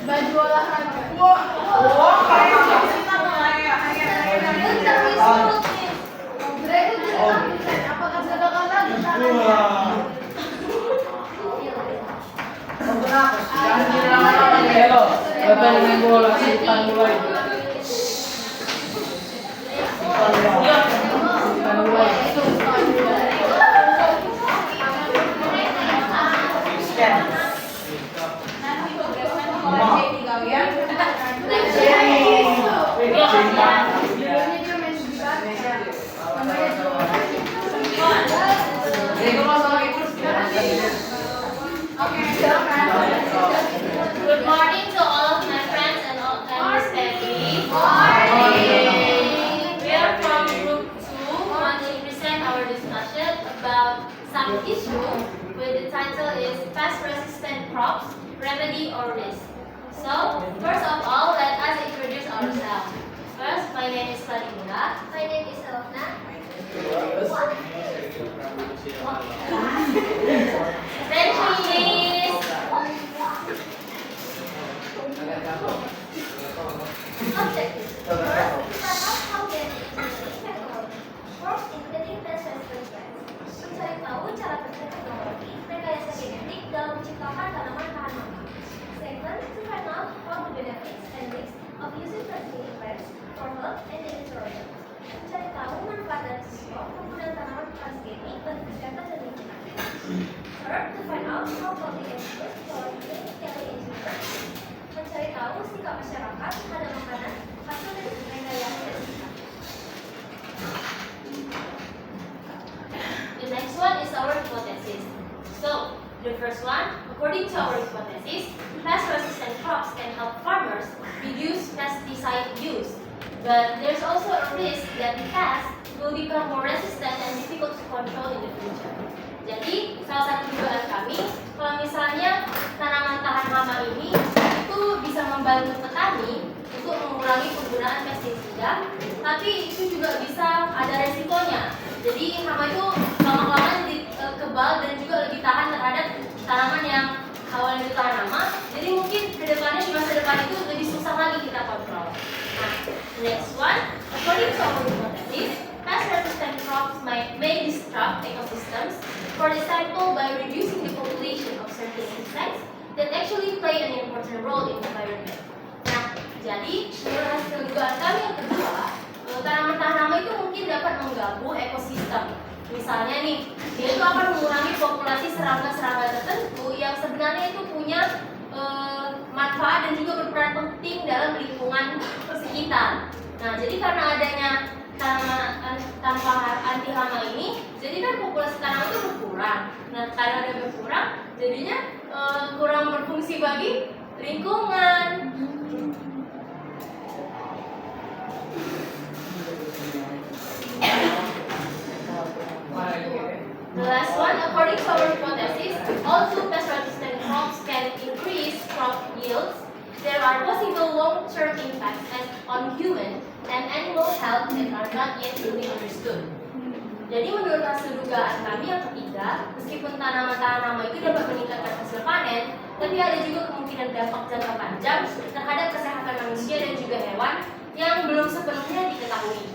Baju olahraga. Apakah sudah kalah? Jangan dilama-lama ya lo. Bapak dengan bola simpan mulai. Simpan mulai. Good morning to all of my friends and Miss Peggy. We are from Group 2, want to present our discussion about some issue with the title is Pest Resistant Crops, Remedy or Risk. So, first of all, let us introduce ourselves. First, my name is Clarinda. My name is Elna. Attention please. Objectives. First, start out how get crops including pest resistant plants. Mencari tahu cara kerja teknologi rekayasa genetik dalam menciptakan tanaman tahan lama. Second, to find out all the benefits and risks of using transgenic plants for health and editorial. Mencari tahu manfaat dan risiko penggunaan tanaman transgenik bagi kesehatan dan lingkungan. Third, to find out how public experts follow genetically engineered. Mencari tahu sikap masyarakat terhadap makanan hasil dari rekayasa genetik. The next one is our hypothesis. So, the first one, according to our hypothesis, pest-resistant crops can help farmers reduce pesticide use. But there's also a risk that pests will become more resistant and difficult to control in the future. Jadi, salah satu dugaan kami, kalau misalnya tanaman tahan hama ini itu bisa membantu petani untuk mengurangi penggunaan pestisida, tapi itu juga bisa ada resikonya. Jadi, hama itu lama-kelamaan jadi kebal dan juga lebih tahan terhadap tanaman yang awalnya itu tahan hama. Jadi mungkin kedepannya di masa depan itu lebih susah lagi kita kontrol. Nah, next one, according to our hypothesis, pest-resistant crops may disrupt ecosystems. For example, by reducing the population of certain insects that actually play an important role in the environment. Nah, jadi menurut hasil dugaan kami yang kedua, tanaman-tanaman itu mungkin dapat mengganggu ekosistem. Misalnya nih, dia itu akan mengurangi populasi serangga-serangga tertentu yang sebenarnya itu punya manfaat dan juga berperan penting dalam lingkungan sekitar. Nah, jadi karena adanya tanaman tanpa anti hama ini, jadi kan populasi tanaman itu berkurang. Nah, karena ada berkurang, jadinya kurang berfungsi bagi lingkungan. The last one, according to our hypothesis, although pest-resistant crops can increase crop yields, there are possible long-term impacts on human and animal health that are not yet fully understood. Jadi menurut hasil dugaan kami yang ketiga, meskipun tanaman-tanaman itu dapat meningkatkan hasil panen, tapi ada juga kemungkinan dampak jangka panjang terhadap kesehatan manusia dan juga hewan yang belum sepenuhnya diketahui.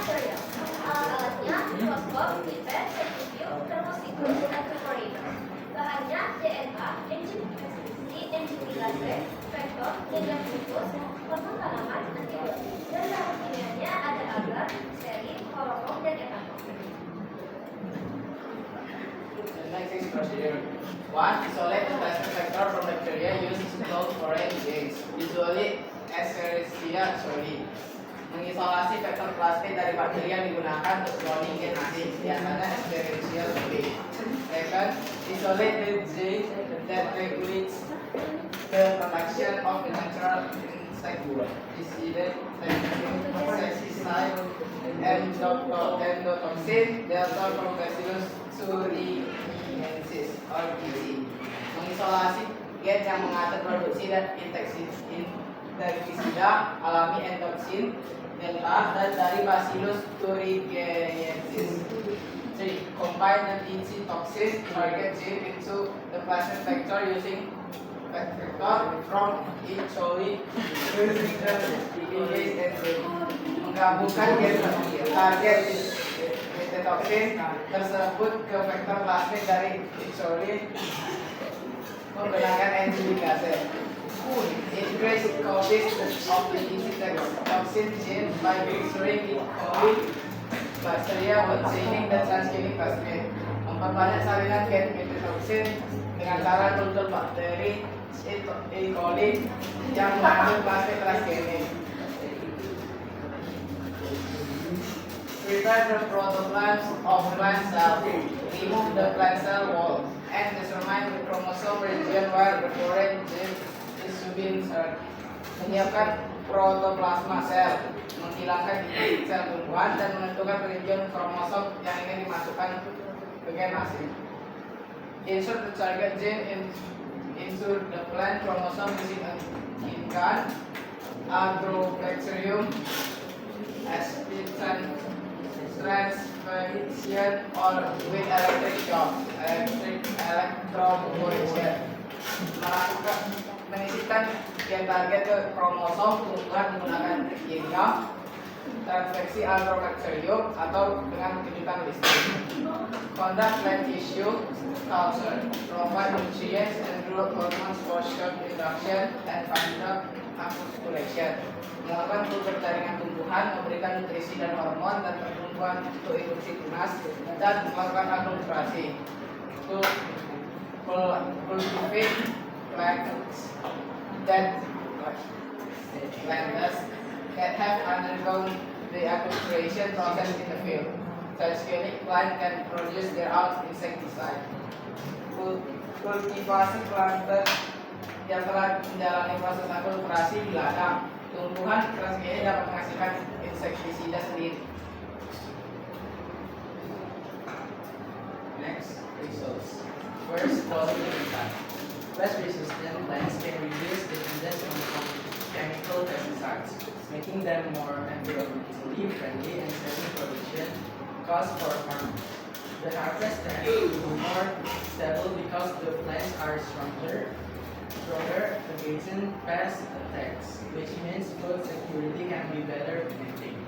Material. Alat-alatnya mikroskop, pipet, sentrifuge, termosiklus, dan perforator. Bahannya DNA, enzim enzimilase, vektor, jenjang glukus, hormon tanaman, antibiotik, dan bahan kimianya ada agar, sterin, hormon, dan etanol. The next is procedure. 1. Isolate the plastic vector from bacteria used to clone foreign genes, usually Escherichia coli. Mengisolasi vektor plastik dari bakteri yang digunakan untuk cloning gen asing, biasanya Escherichia coli. Second, isolate the gene that regulates the production of the natural insecticide, endotoxin, delta from Bacillus thuringiensis or BT. Mengisolasi gen yang mengatur produksi dan insektisida alami endoksin delta dan dari Bacillus thuringiensis. 3. Combine the BT toxin target gene into the plasmid vector using vector from E. coli using the EPase enzyme. Menggabungkan gen target BT toxin tersebut ke vektor plasmid dari E. coli menggunakan enzim ligase. Increase copies of the EC toxin gene by mixing E. coli bacteria containing the transgenic plasmid. Memperbanyak salinan gen toxin dengan cara kultur bakteri E. coli yang mengandung plasmid transgenik. Prepare the protoplasm of plant cell. Remove the plant cell wall and determine the chromosome region where the foreign gene is to be inserted. Menyiapkan protoplasma sel, menghilangkan titik sel tumbuhan dan menentukan region kromosom yang ingin dimasukkan ke gen asing. Insert the target gene into the plant chromosome using a Ginkan, Agrobacterium, Aspitan transposition or with electric shock, electroporation. Menyisipkan gen target ke kromosom tumbuhan menggunakan Ginkan, transveksi Agrobacterium atau dengan kejutan listrik. Conduct plant tissue culture, provide nutrients and growth hormones for short induction and final acculturation. Melakukan kultur jaringan tumbuhan, memberikan nutrisi dan hormon dan pertumbuhan untuk induksi tunas dan melakukan akulturasi. Cultivate plants that have undergone the acculturation process in the field. Transgenic plant can produce their own insecticide. Kultivasi planter yang telah menjalani proses akulturasi di ladang. Tumbuhan transgenik dapat menghasilkan insektisida sendiri. Next, results. First, positive impact. Pest-resistant plants can reduce dependence on chemical pesticides, making them more environmentally friendly and saving production costs for farmers. The harvest tends to be more stable because the plants are stronger against pest attacks, which means food security can be better maintained.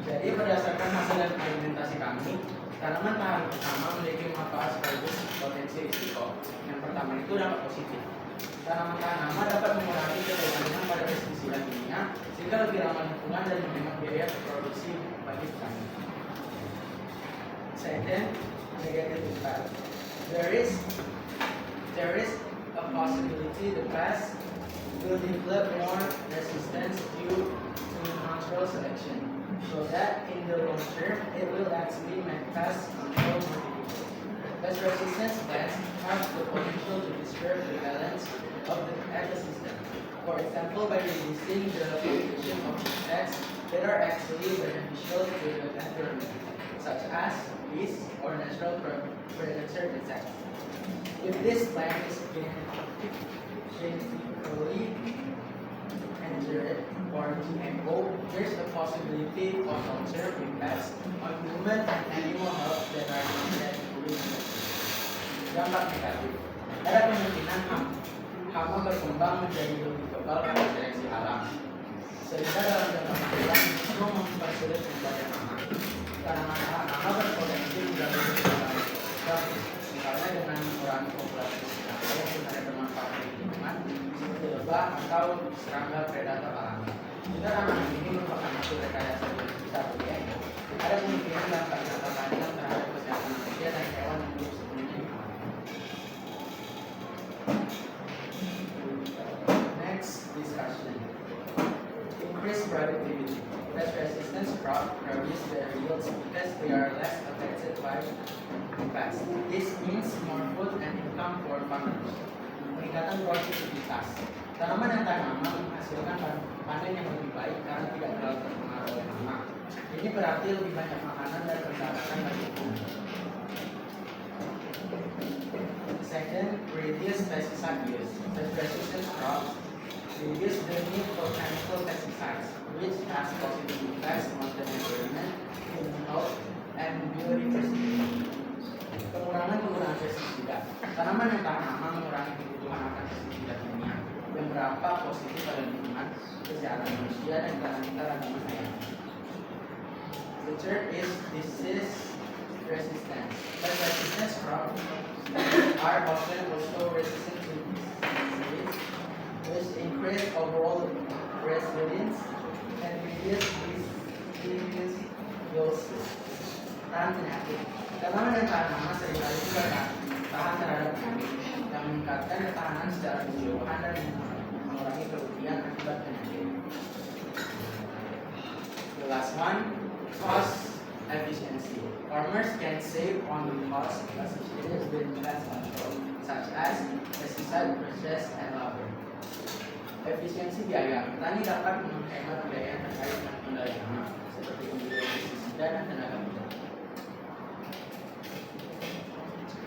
Jadi berdasarkan hasil eksperimentasi kami, Tanaman tahan pertama memiliki manfaat sekaligus potensi risiko. Yang pertama itu dampak positif. Tanaman tahan lama dapat mengurangi ketergantungan pada pestisida kimia sehingga lebih ramah lingkungan dan menghemat biaya produksi bagi petani. Second, negative impact. There is a possibility the pest will develop more resistance due to natural selection, so that in the long term it will actually make pest control more difficult. Pest resistance plants have the potential to disturb the balance of the ecosystem. For example, by reducing the population of insects that are actually beneficial to the environment, such as bees or natural predator insects. If this plant is genetically engineered or GMO, there's a possibility of long-term impacts on human and animal health that are not yet fully understood. Dampak negatif. Ada kemungkinan hama berkembang menjadi lebih kebal karena seleksi alam, sehingga dalam jangka panjang justru mempersulit pencarian hama. Tanaman hama berpotensi menjadi lebih bagus, misalnya dengan mengurangi populasi serangga yang sebenarnya bermanfaat bagi lingkungan, seperti lebah atau serangga predator alami. Jika tanaman ini merupakan hasil rekayasa biologis atau GMO, ada kemungkinan dampak jangka panjang terhadap kesehatan manusia dan hewan yang hidup sebelumnya di alam. Next discussion. Increase productivity. Pest resistance crop produce better yields because they are less affected by pests. This means more food and income for farmers. Peningkatan produktivitas. Tanaman yang tahan lama menghasilkan panen yang lebih baik karena tidak terlalu terpengaruh oleh hama. Ini berarti lebih banyak makanan dan pendapatan bagi publik. Second, reduce pesticide use. Pest resistance crops reduce the need for chemical pesticides, which has positive effects on the environment, human health, and biodiversity. Pengurangan penggunaan pestisida. Tanaman yang tahan lama mengurangi kebutuhan akan pestisida kimia yang berdampak positif pada lingkungan, kesehatan manusia, dan keragaman hayati. The third is disease resistance. Pest resistance crops are often also resistant to disease, which increase overall resilience and reduce disease doses. Tahan penyakit. Tanaman yang tahan lama seringkali juga tahan terhadap penyakit yang meningkatkan ketahanan secara keseluruhan dan mengurangi kerugian akibat penyakit. The last one, cost efficiency. Farmers can save on the cost associated with pest control, such as pesticide purchase and labor. Efisiensi biaya. Petani dapat menghemat biaya terkait dengan pengendalian hama, seperti pembelian pestisida dan tenaga kerja.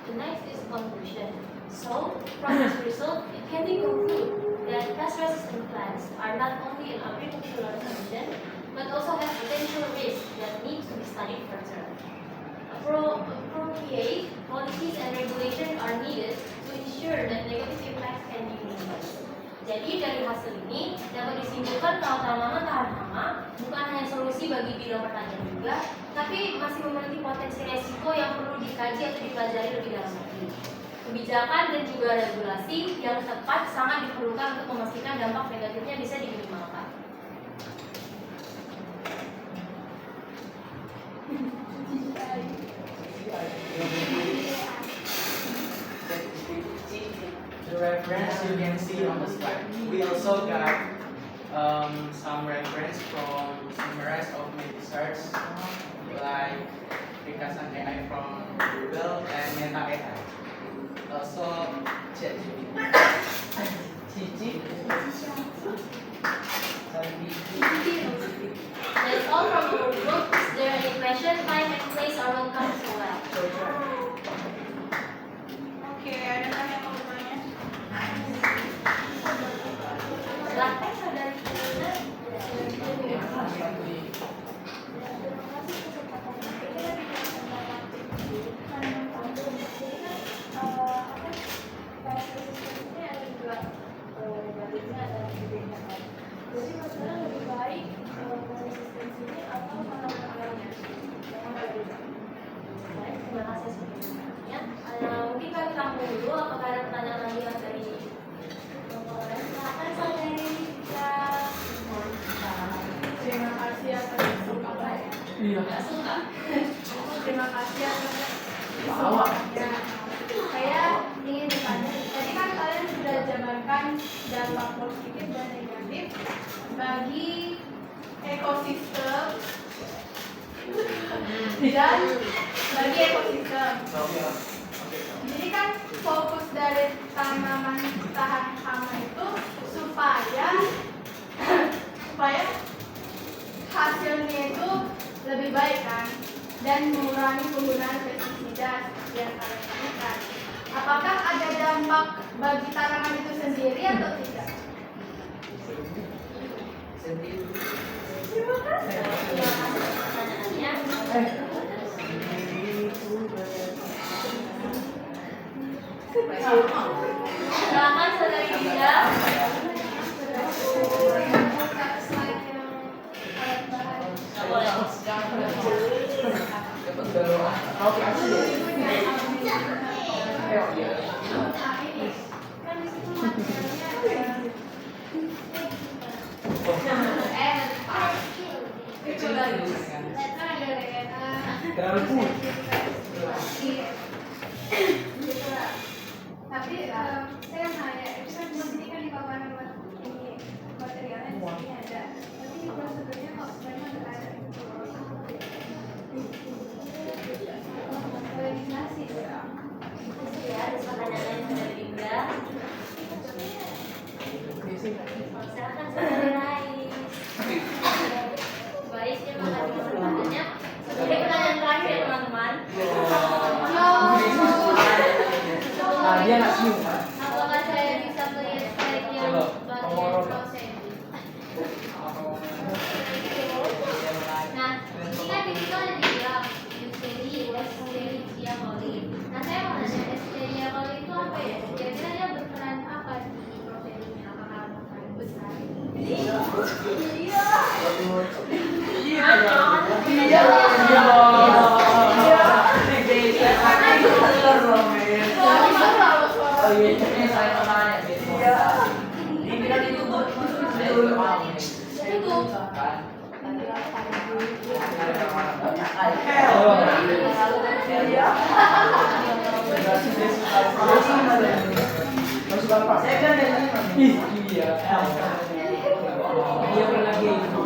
The next is conclusion. So, from this result, it can be concluded that pest-resistant plants are not only an agricultural solution, but also have potential risks that need to be studied further. Appropriate policies and regulations are needed to ensure that negative impacts can be minimized. Jadi dari hasil ini dapat disimpulkan kalau tanaman tahan hama bukan hanya solusi bagi bidang pertanian juga, tapi masih memiliki potensi resiko yang perlu dikaji atau dipelajari lebih dalam lagi. Kebijakan dan juga regulasi yang tepat sangat diperlukan untuk memastikan dampak negatifnya bisa diminimalkan. The reference you can see on the slide. We also got some reference from summarized automated research like Rikasan AI from Google and Meta AI. Also ChatGPT. That's all from our group. Is there any question? Time and place are welcome as well. Oke, ada tanya mau bertanya? Silahkan saudari Kirina. Jadi maksudnya lebih baik resistensinya atau malah mengalami yang berbeda. terima kasih sebelumnya. Mungkin kami tampung dulu, apakah ada pertanyaan lagi yang dari silakan saudari Rika. Terima kasih atas kesempatan. Iya. Terima kasih atas Bawa. kesempatannya. Saya ingin bertanya, tadi kan kalian sudah jabarkan dampak positif dan negatif bagi ekosistem dan bagi ekosistem. Jadi kan fokus dari tanaman tahan hama itu supaya hasilnya itu lebih baik kan, dan mengurangi penggunaan pestisida yang kalian lakukan. Apakah ada dampak bagi tanaman itu sendiri atau tidak? Terima kasih atas pertanyaannya. Silakan saudari Dinda. Slide yang alat bahan. Kan di situ materialnya Terlalu pun. Tapi saya nanya, itu kan di sini kan di paparan ini materialnya di sini ada. Tapi di prosedurnya kok sebenarnya nggak ada itu. Realisasi ya. Ya, ada pertanyaan lain saudari Dinda. Silakan saudari Rais. Baik, terima kasih pertanyaannya. Jadi pertanyaan terakhir ya teman-teman. Dia nggak senyum kan? Apakah saya bisa melihat slide-nya bagian proses? Nah, ini kan di situ ada dibilang Escherichia coli. Nah, saya mau nanya Escherichia coli itu apa ya? Kira-kira dia berperan apa di proteinnya? Apakah berperan besar? Oh iya, ini saya mau nanya gitu. Dibilang itu masuk apa? Saya kan dari iya. Dia pernah gitu.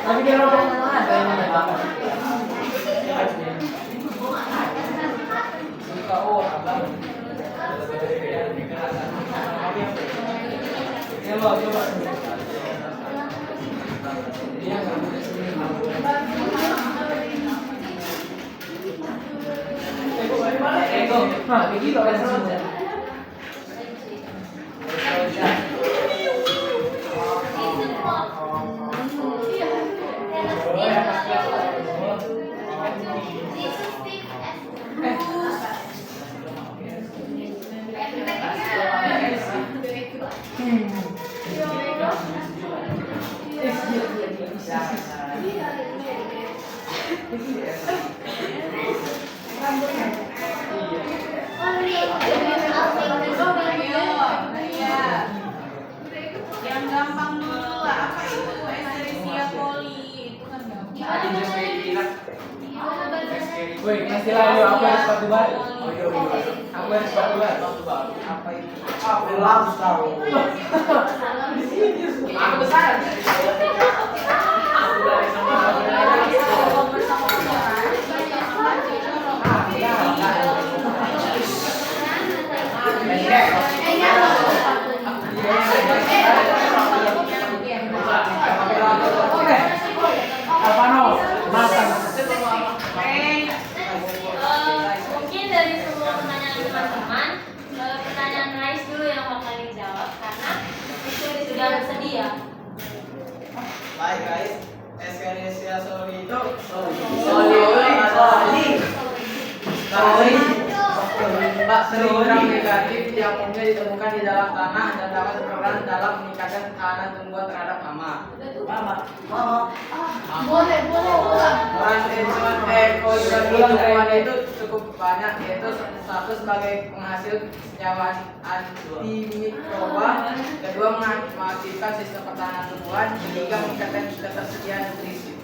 Tapi dia udah ada yang ada. Coba. Dia nggak boleh sendiri. Ego, begitu kan saja. Yang gampang dulu lah, apa itu Escherichia coli? Itu kan gampang. Woi, kasih lah yuk, aku harus sepatu baru. Aku harus sepatu baru. Apa itu? Aku langsung tahu. Aku besar. Apa no? Makan. Mungkin dari semua pertanyaan teman-teman, sering gram negatif yang umumnya ditemukan di dalam tanah dan dapat berperan dalam meningkatkan ketahanan tumbuhan terhadap hama. Boleh ulang. Peran enzim tumbuhan itu cukup banyak, yaitu satu sebagai penghasil senyawa antimikroba, kedua mengaktifkan sistem pertahanan tumbuhan, ketiga meningkatkan ketersediaan nutrisi.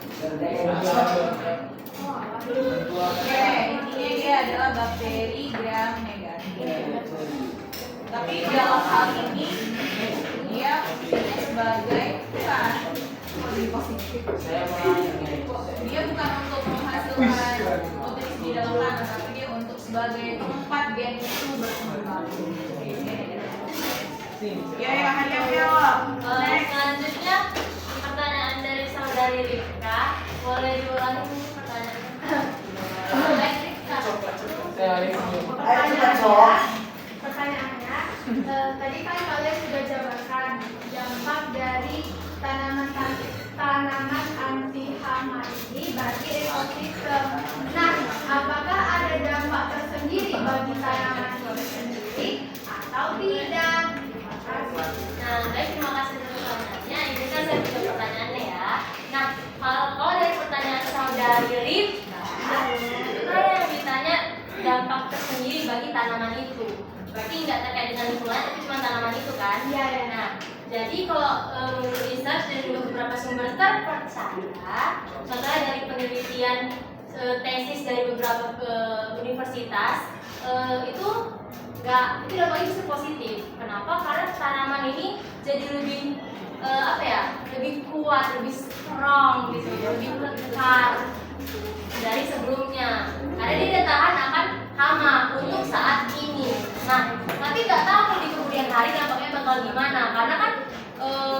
Oke, intinya dia adalah bakteri gram negatif. Tapi dalam hal ini dia fungsinya sebagai dia bukan untuk menghasilkan nutrisi di dalam tanah, tapi dia untuk sebagai tempat gen itu berkembang. Ya, hanya Selanjutnya pertanyaan dari saudari Rifka, boleh diulangi pertanyaan? Pertanyaannya, tadi kan kalian sudah jabarkan dampak dari tanaman anti hama ini bagi ekosistem. Nah, apakah ada dampak tersendiri bagi tanaman itu sendiri atau tidak? Nah, baik, terima kasih atas pertanyaannya. Ini kan saya punya pertanyaannya ya. Nah, kalau dari pertanyaan saudari Rifka, saya yang ditanya dampak tersendiri bagi tanaman itu. Berarti nggak terkait dengan lingkungan, tapi cuma tanaman itu kan? Iya. Nah, jadi kalau menurut research dan juga beberapa sumber terpercaya, contohnya dari penelitian tesis dari beberapa universitas, itu dampaknya justru positif. Kenapa? Karena tanaman ini jadi lebih lebih kuat, lebih strong gitu, lebih kekar dari sebelumnya. Karena dia tahan akan hama untuk saat ini. Nah, tapi nggak tahu di kemudian hari dampaknya bakal gimana. Karena kan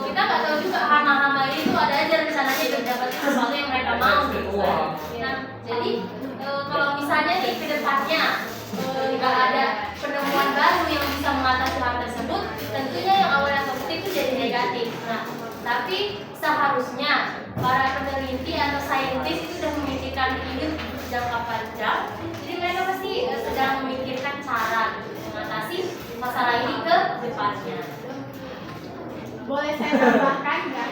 kita nggak tahu juga hama-hama ini tuh ada aja rencananya mendapatkan sesuatu yang mereka mau gitu kan. Nah, jadi kalau misalnya nih ke depannya nggak ada penemuan baru yang bisa mengatasi hal tersebut, tentunya yang awalnya positif itu jadi negatif. Nah, tapi seharusnya para peneliti atau saintis itu sudah memikirkan ini jangka panjang. Jadi mereka pasti sedang memikirkan cara mengatasi masalah ini ke depannya. Boleh saya tambahkan nggak?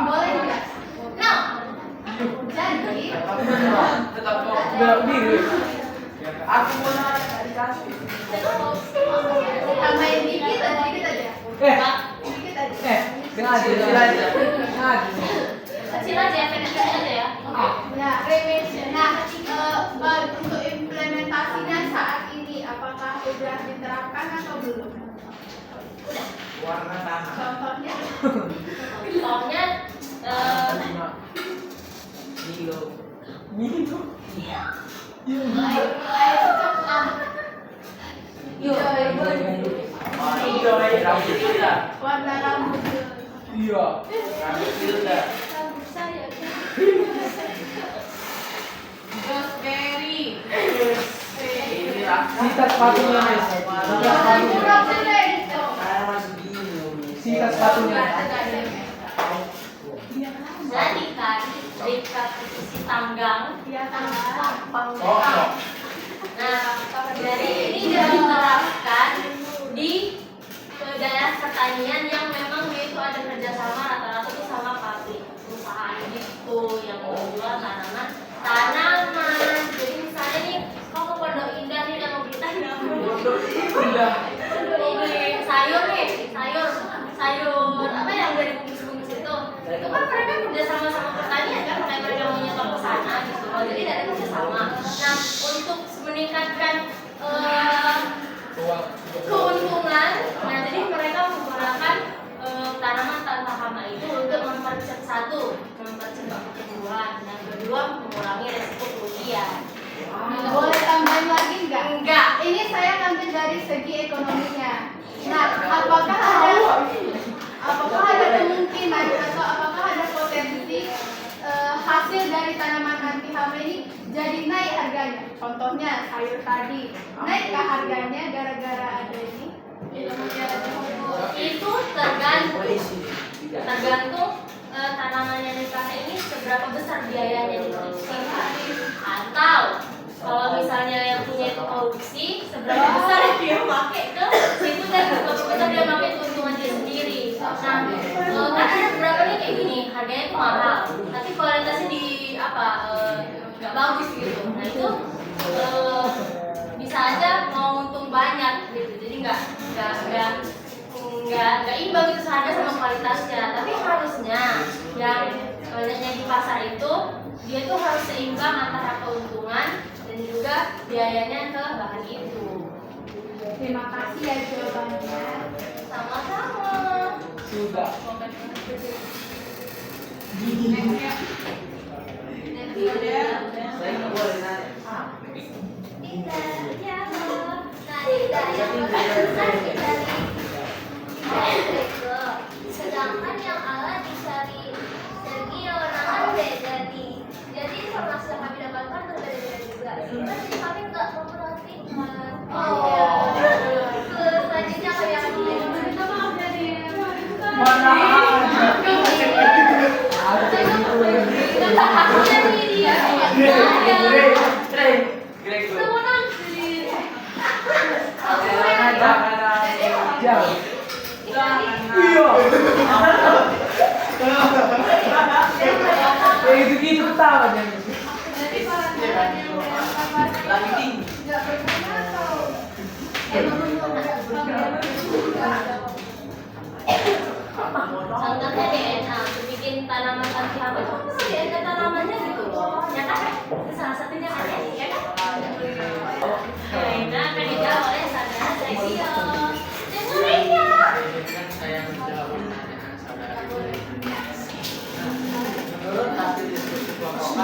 Boleh nggak? Nah, Jadi, Tetap kok diri. Aku mau nanya dikasih. tambahin dikit aja. Dikit aja. Kecil aja. kecil aja, pendek aja ya. Nah, untuk implementasinya saat ini apakah sudah diterapkan atau belum? Warna tanah. Contohnya? Contohnya Milo. Warna rambut. Iya. Gooseberry. Sikat sepatunya, Mas. Sikat sepatunya. jadi kan si tanggang. Nah, dari ini diterapkan di daerah pertanian yang memang dia itu ada kerjasama rata-rata itu sama pabrik perusahaan gitu yang menjual tanaman. Jadi misalnya nih, kau ke Pondok Indah nih yang mau beli tanaman. Ini sayur apa yang dari bungkus-bungkus itu kan mereka kerjasama sama pertanian kan, makanya mereka mau nyetok ke sana gitu. Jadi ada kerjasama. Nah, untuk meningkatkan keuntungan, nah jadi mereka menggunakan tanaman tanpa hama itu untuk mempercepat pertumbuhan, dan kedua mengurangi resiko kerugian. Boleh tambahin lagi nggak? Enggak. Ini saya ngambil dari segi ekonominya. Nah, apakah ada kemungkinan atau apakah ada potensi hasil dari tanaman anti hama ini jadi naik harganya? Contohnya sayur tadi, naikkah harganya gara-gara ada ini? Itu tergantung tanaman yang dipakai ini seberapa besar biayanya diproduksi, atau kalau misalnya yang punya itu korupsi, seberapa besar bagus gitu. Nah itu bisa aja mau untung banyak gitu. Jadi nggak imbang itu harga sama kualitasnya. Tapi harusnya yang di pasar itu dia tuh harus seimbang antara keuntungan dan juga biayanya ke bahan itu. Terima kasih ya jawabannya. Sama-sama. Sudah. Saya nggak boleh nanya. Tidak, ya nah tidak yang barusan dicari sedangkan yang ala dicari Sergio, nah beda nih. Jadi informasi yang kami dapatkan berbeda-beda juga. Jadi kami nggak memperhatikan. Selanjutnya kami akan minta maaf dari Gitu ketawa dia. Jadi pelajaran yang Lagi tinggi. nggak berguna atau contohnya DNA, bikin tanaman anti hama itu apa sih DNA tanamannya gitu loh. Ya kan? Salah satunya kan ya kan? Nah, akan dijawab oleh saudara Sergio. Dengerin ya. Kan saya menjawab pertanyaan saudara. Menurut hasil diskusi kelompok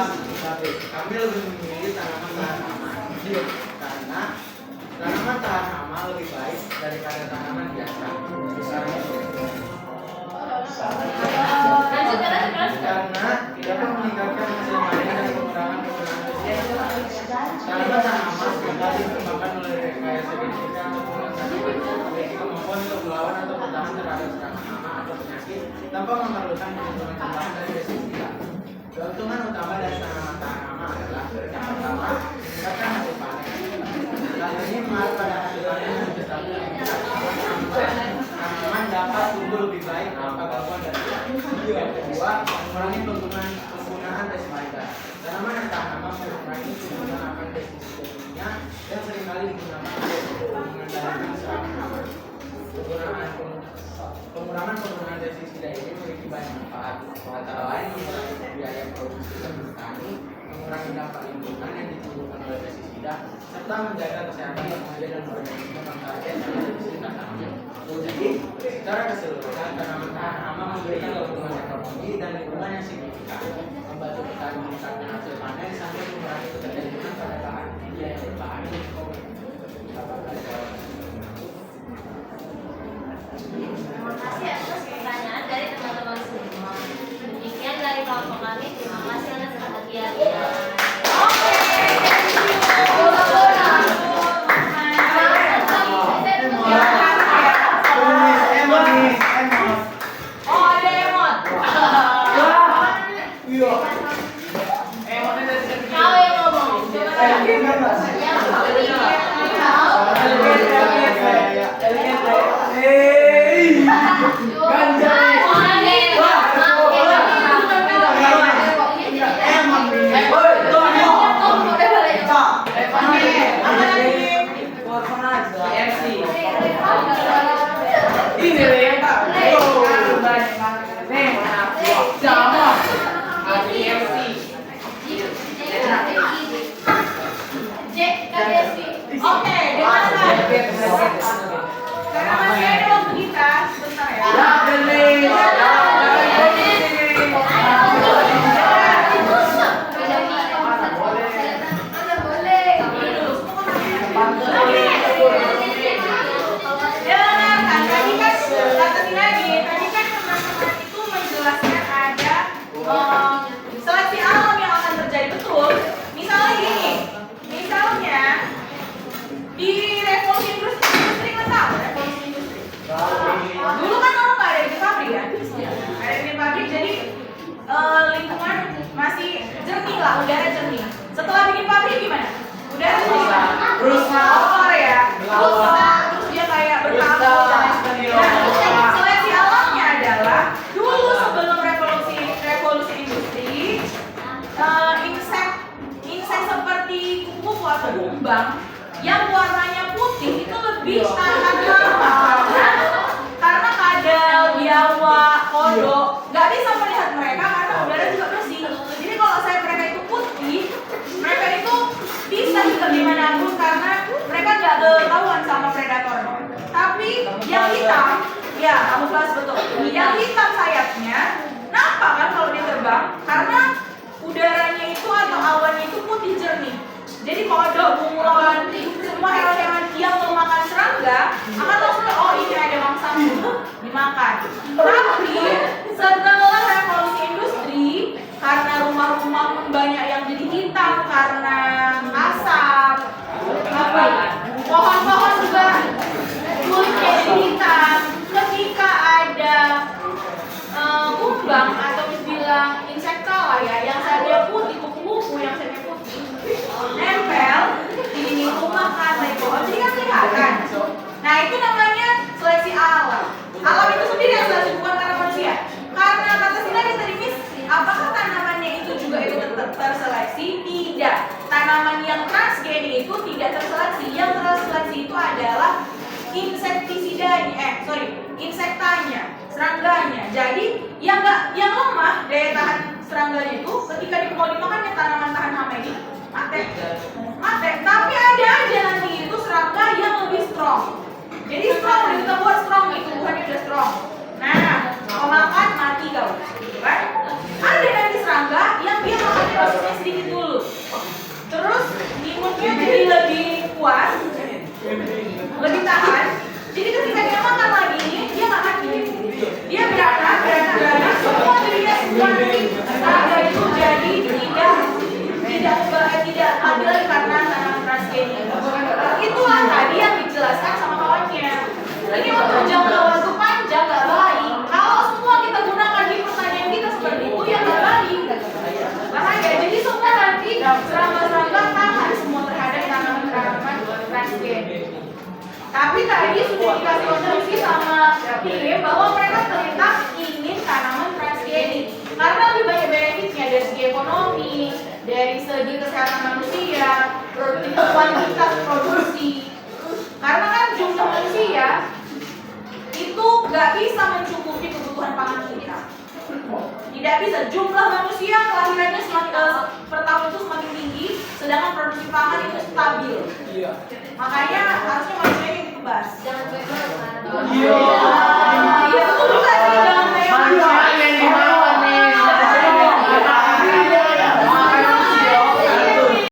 kami lebih memilih tanaman tahan hama karena tanaman tahan hama lebih baik daripada tanaman biasa. Karena dapat meningkatkan hasil panen dan pengurangan penggunaan pestisida. Tanaman tahan hama seringkali dikembangkan oleh rekayasa genetika atau penggunaan tanaman memiliki kemampuan untuk melawan atau bertahan terhadap serangan hama atau penyakit tanpa memerlukan perlindungan tambahan dari pestisida. Keuntungan utama dari tanaman tahan hama adalah yang pertama, meningkatkan hasil panen. Hal ini mengaruh pada hasil panen yang lebih stabil. Tanaman dapat tumbuh lebih baik tanpa gangguan dari yang kedua, mengurangi penggunaan pestisida. Tanaman yang tahan hama mengurangi penggunaan pestisida yang seringkali digunakan untuk mengendalikan serangan hama. Pengurangan penggunaan pestisida ini memiliki banyak manfaat, antara lain mengurangi biaya produksi dan bertani, mengurangi dampak lingkungan yang ditimbulkan oleh pestisida, serta menjaga kesehatan manusia dan organisme bangsa yang pestisida tanaman. Jadi, secara keseluruhan, tanaman tahan hama memberikan keuntungan ekonomi dan lingkungan yang signifikan, membantu petani meningkatkan hasil panen sampai mengurangi ketergantungan pada bahan biaya bahan. Terima kasih atas pertanyaan dari teman-teman semua. Demikian dari kelompok kami. Terima kasih atas perhatiannya. Oh, ada emot. Kau yang ngomong. Emang kumbang yang warnanya putih itu lebih tahan lama karena kadal, biawak, kodok nggak bisa melihat mereka karena udara juga bersih. Jadi kalau mereka itu putih, mereka itu bisa hidup dimanapun karena mereka nggak ketahuan sama predator. Tapi yang hitam, ya kamuflase betul. Yang hitam sayapnya, nampak kan kalau dia terbang? Karena udaranya itu atau awannya itu putih jernih. Jadi kodok, bunglon, semua hewan-hewan yang mau makan serangga akan langsung oh ini ada mangsa dimakan. Tapi setelah revolusi industri, karena rumah-rumah pun banyak yang jadi hitam karena asap, pohon-pohon juga kulitnya jadi hitam. Ketika ada kumbang atau bilang insekta lah ya, yang sayapnya putih, kupu-kupu yang sayapnya putih, nempel di dinding rumah kan naik pohon, jadi kan kelihatan. Nah itu namanya seleksi alam. Alam itu sendiri yang seleksi, bukan karena manusia. Karena kata Sina tadi Miss, apakah tanamannya itu juga ikut terseleksi? Tidak. Tanaman yang transgenic itu tidak terseleksi. Yang terseleksi itu adalah insektanya, serangganya. Jadi yang lemah daya tahan serangganya itu ketika mau dimakan ya tanaman tahan hama ini mati. Tapi ada aja nanti itu serangga yang lebih strong. Jadi strong kita buat strong itu bukannya udah strong. Nah, kalau makan mati kau, kan? Ada nanti serangga yang dia makannya dosisnya sedikit dulu. Terus imunnya jadi lebih kuat, lebih tahan. Jadi ketika dia makan lagi dia nggak mati. Dia beranak, semua dirinya semua nanti serangga itu jadi tidak adil lagi karena tanaman transgenic. Itulah tadi yang dijelaskan sama kawannya. Ini untuk jangka waktu panjang nggak baik. Kalau semua kita gunakan di pertanian kita seperti itu ya nggak baik. Bahaya. Jadi semua nanti serangga-serangga tahan semua terhadap tanaman-tanaman transgenic. Tapi tadi sudah dikasih konstruksi sama tim bahwa mereka ternyata ingin tanaman transgenic karena lebih banyak benefitnya dari segi ekonomi, dari segi kesehatan manusia, kuantitas produksi. Karena kan jumlah manusia itu nggak bisa mencukupi kebutuhan pangan kita. Tidak bisa. Jumlah manusia kelahirannya per tahun itu semakin tinggi, sedangkan produksi pangan itu stabil. Makanya harusnya manusia yang dikebas. Jangan Iya.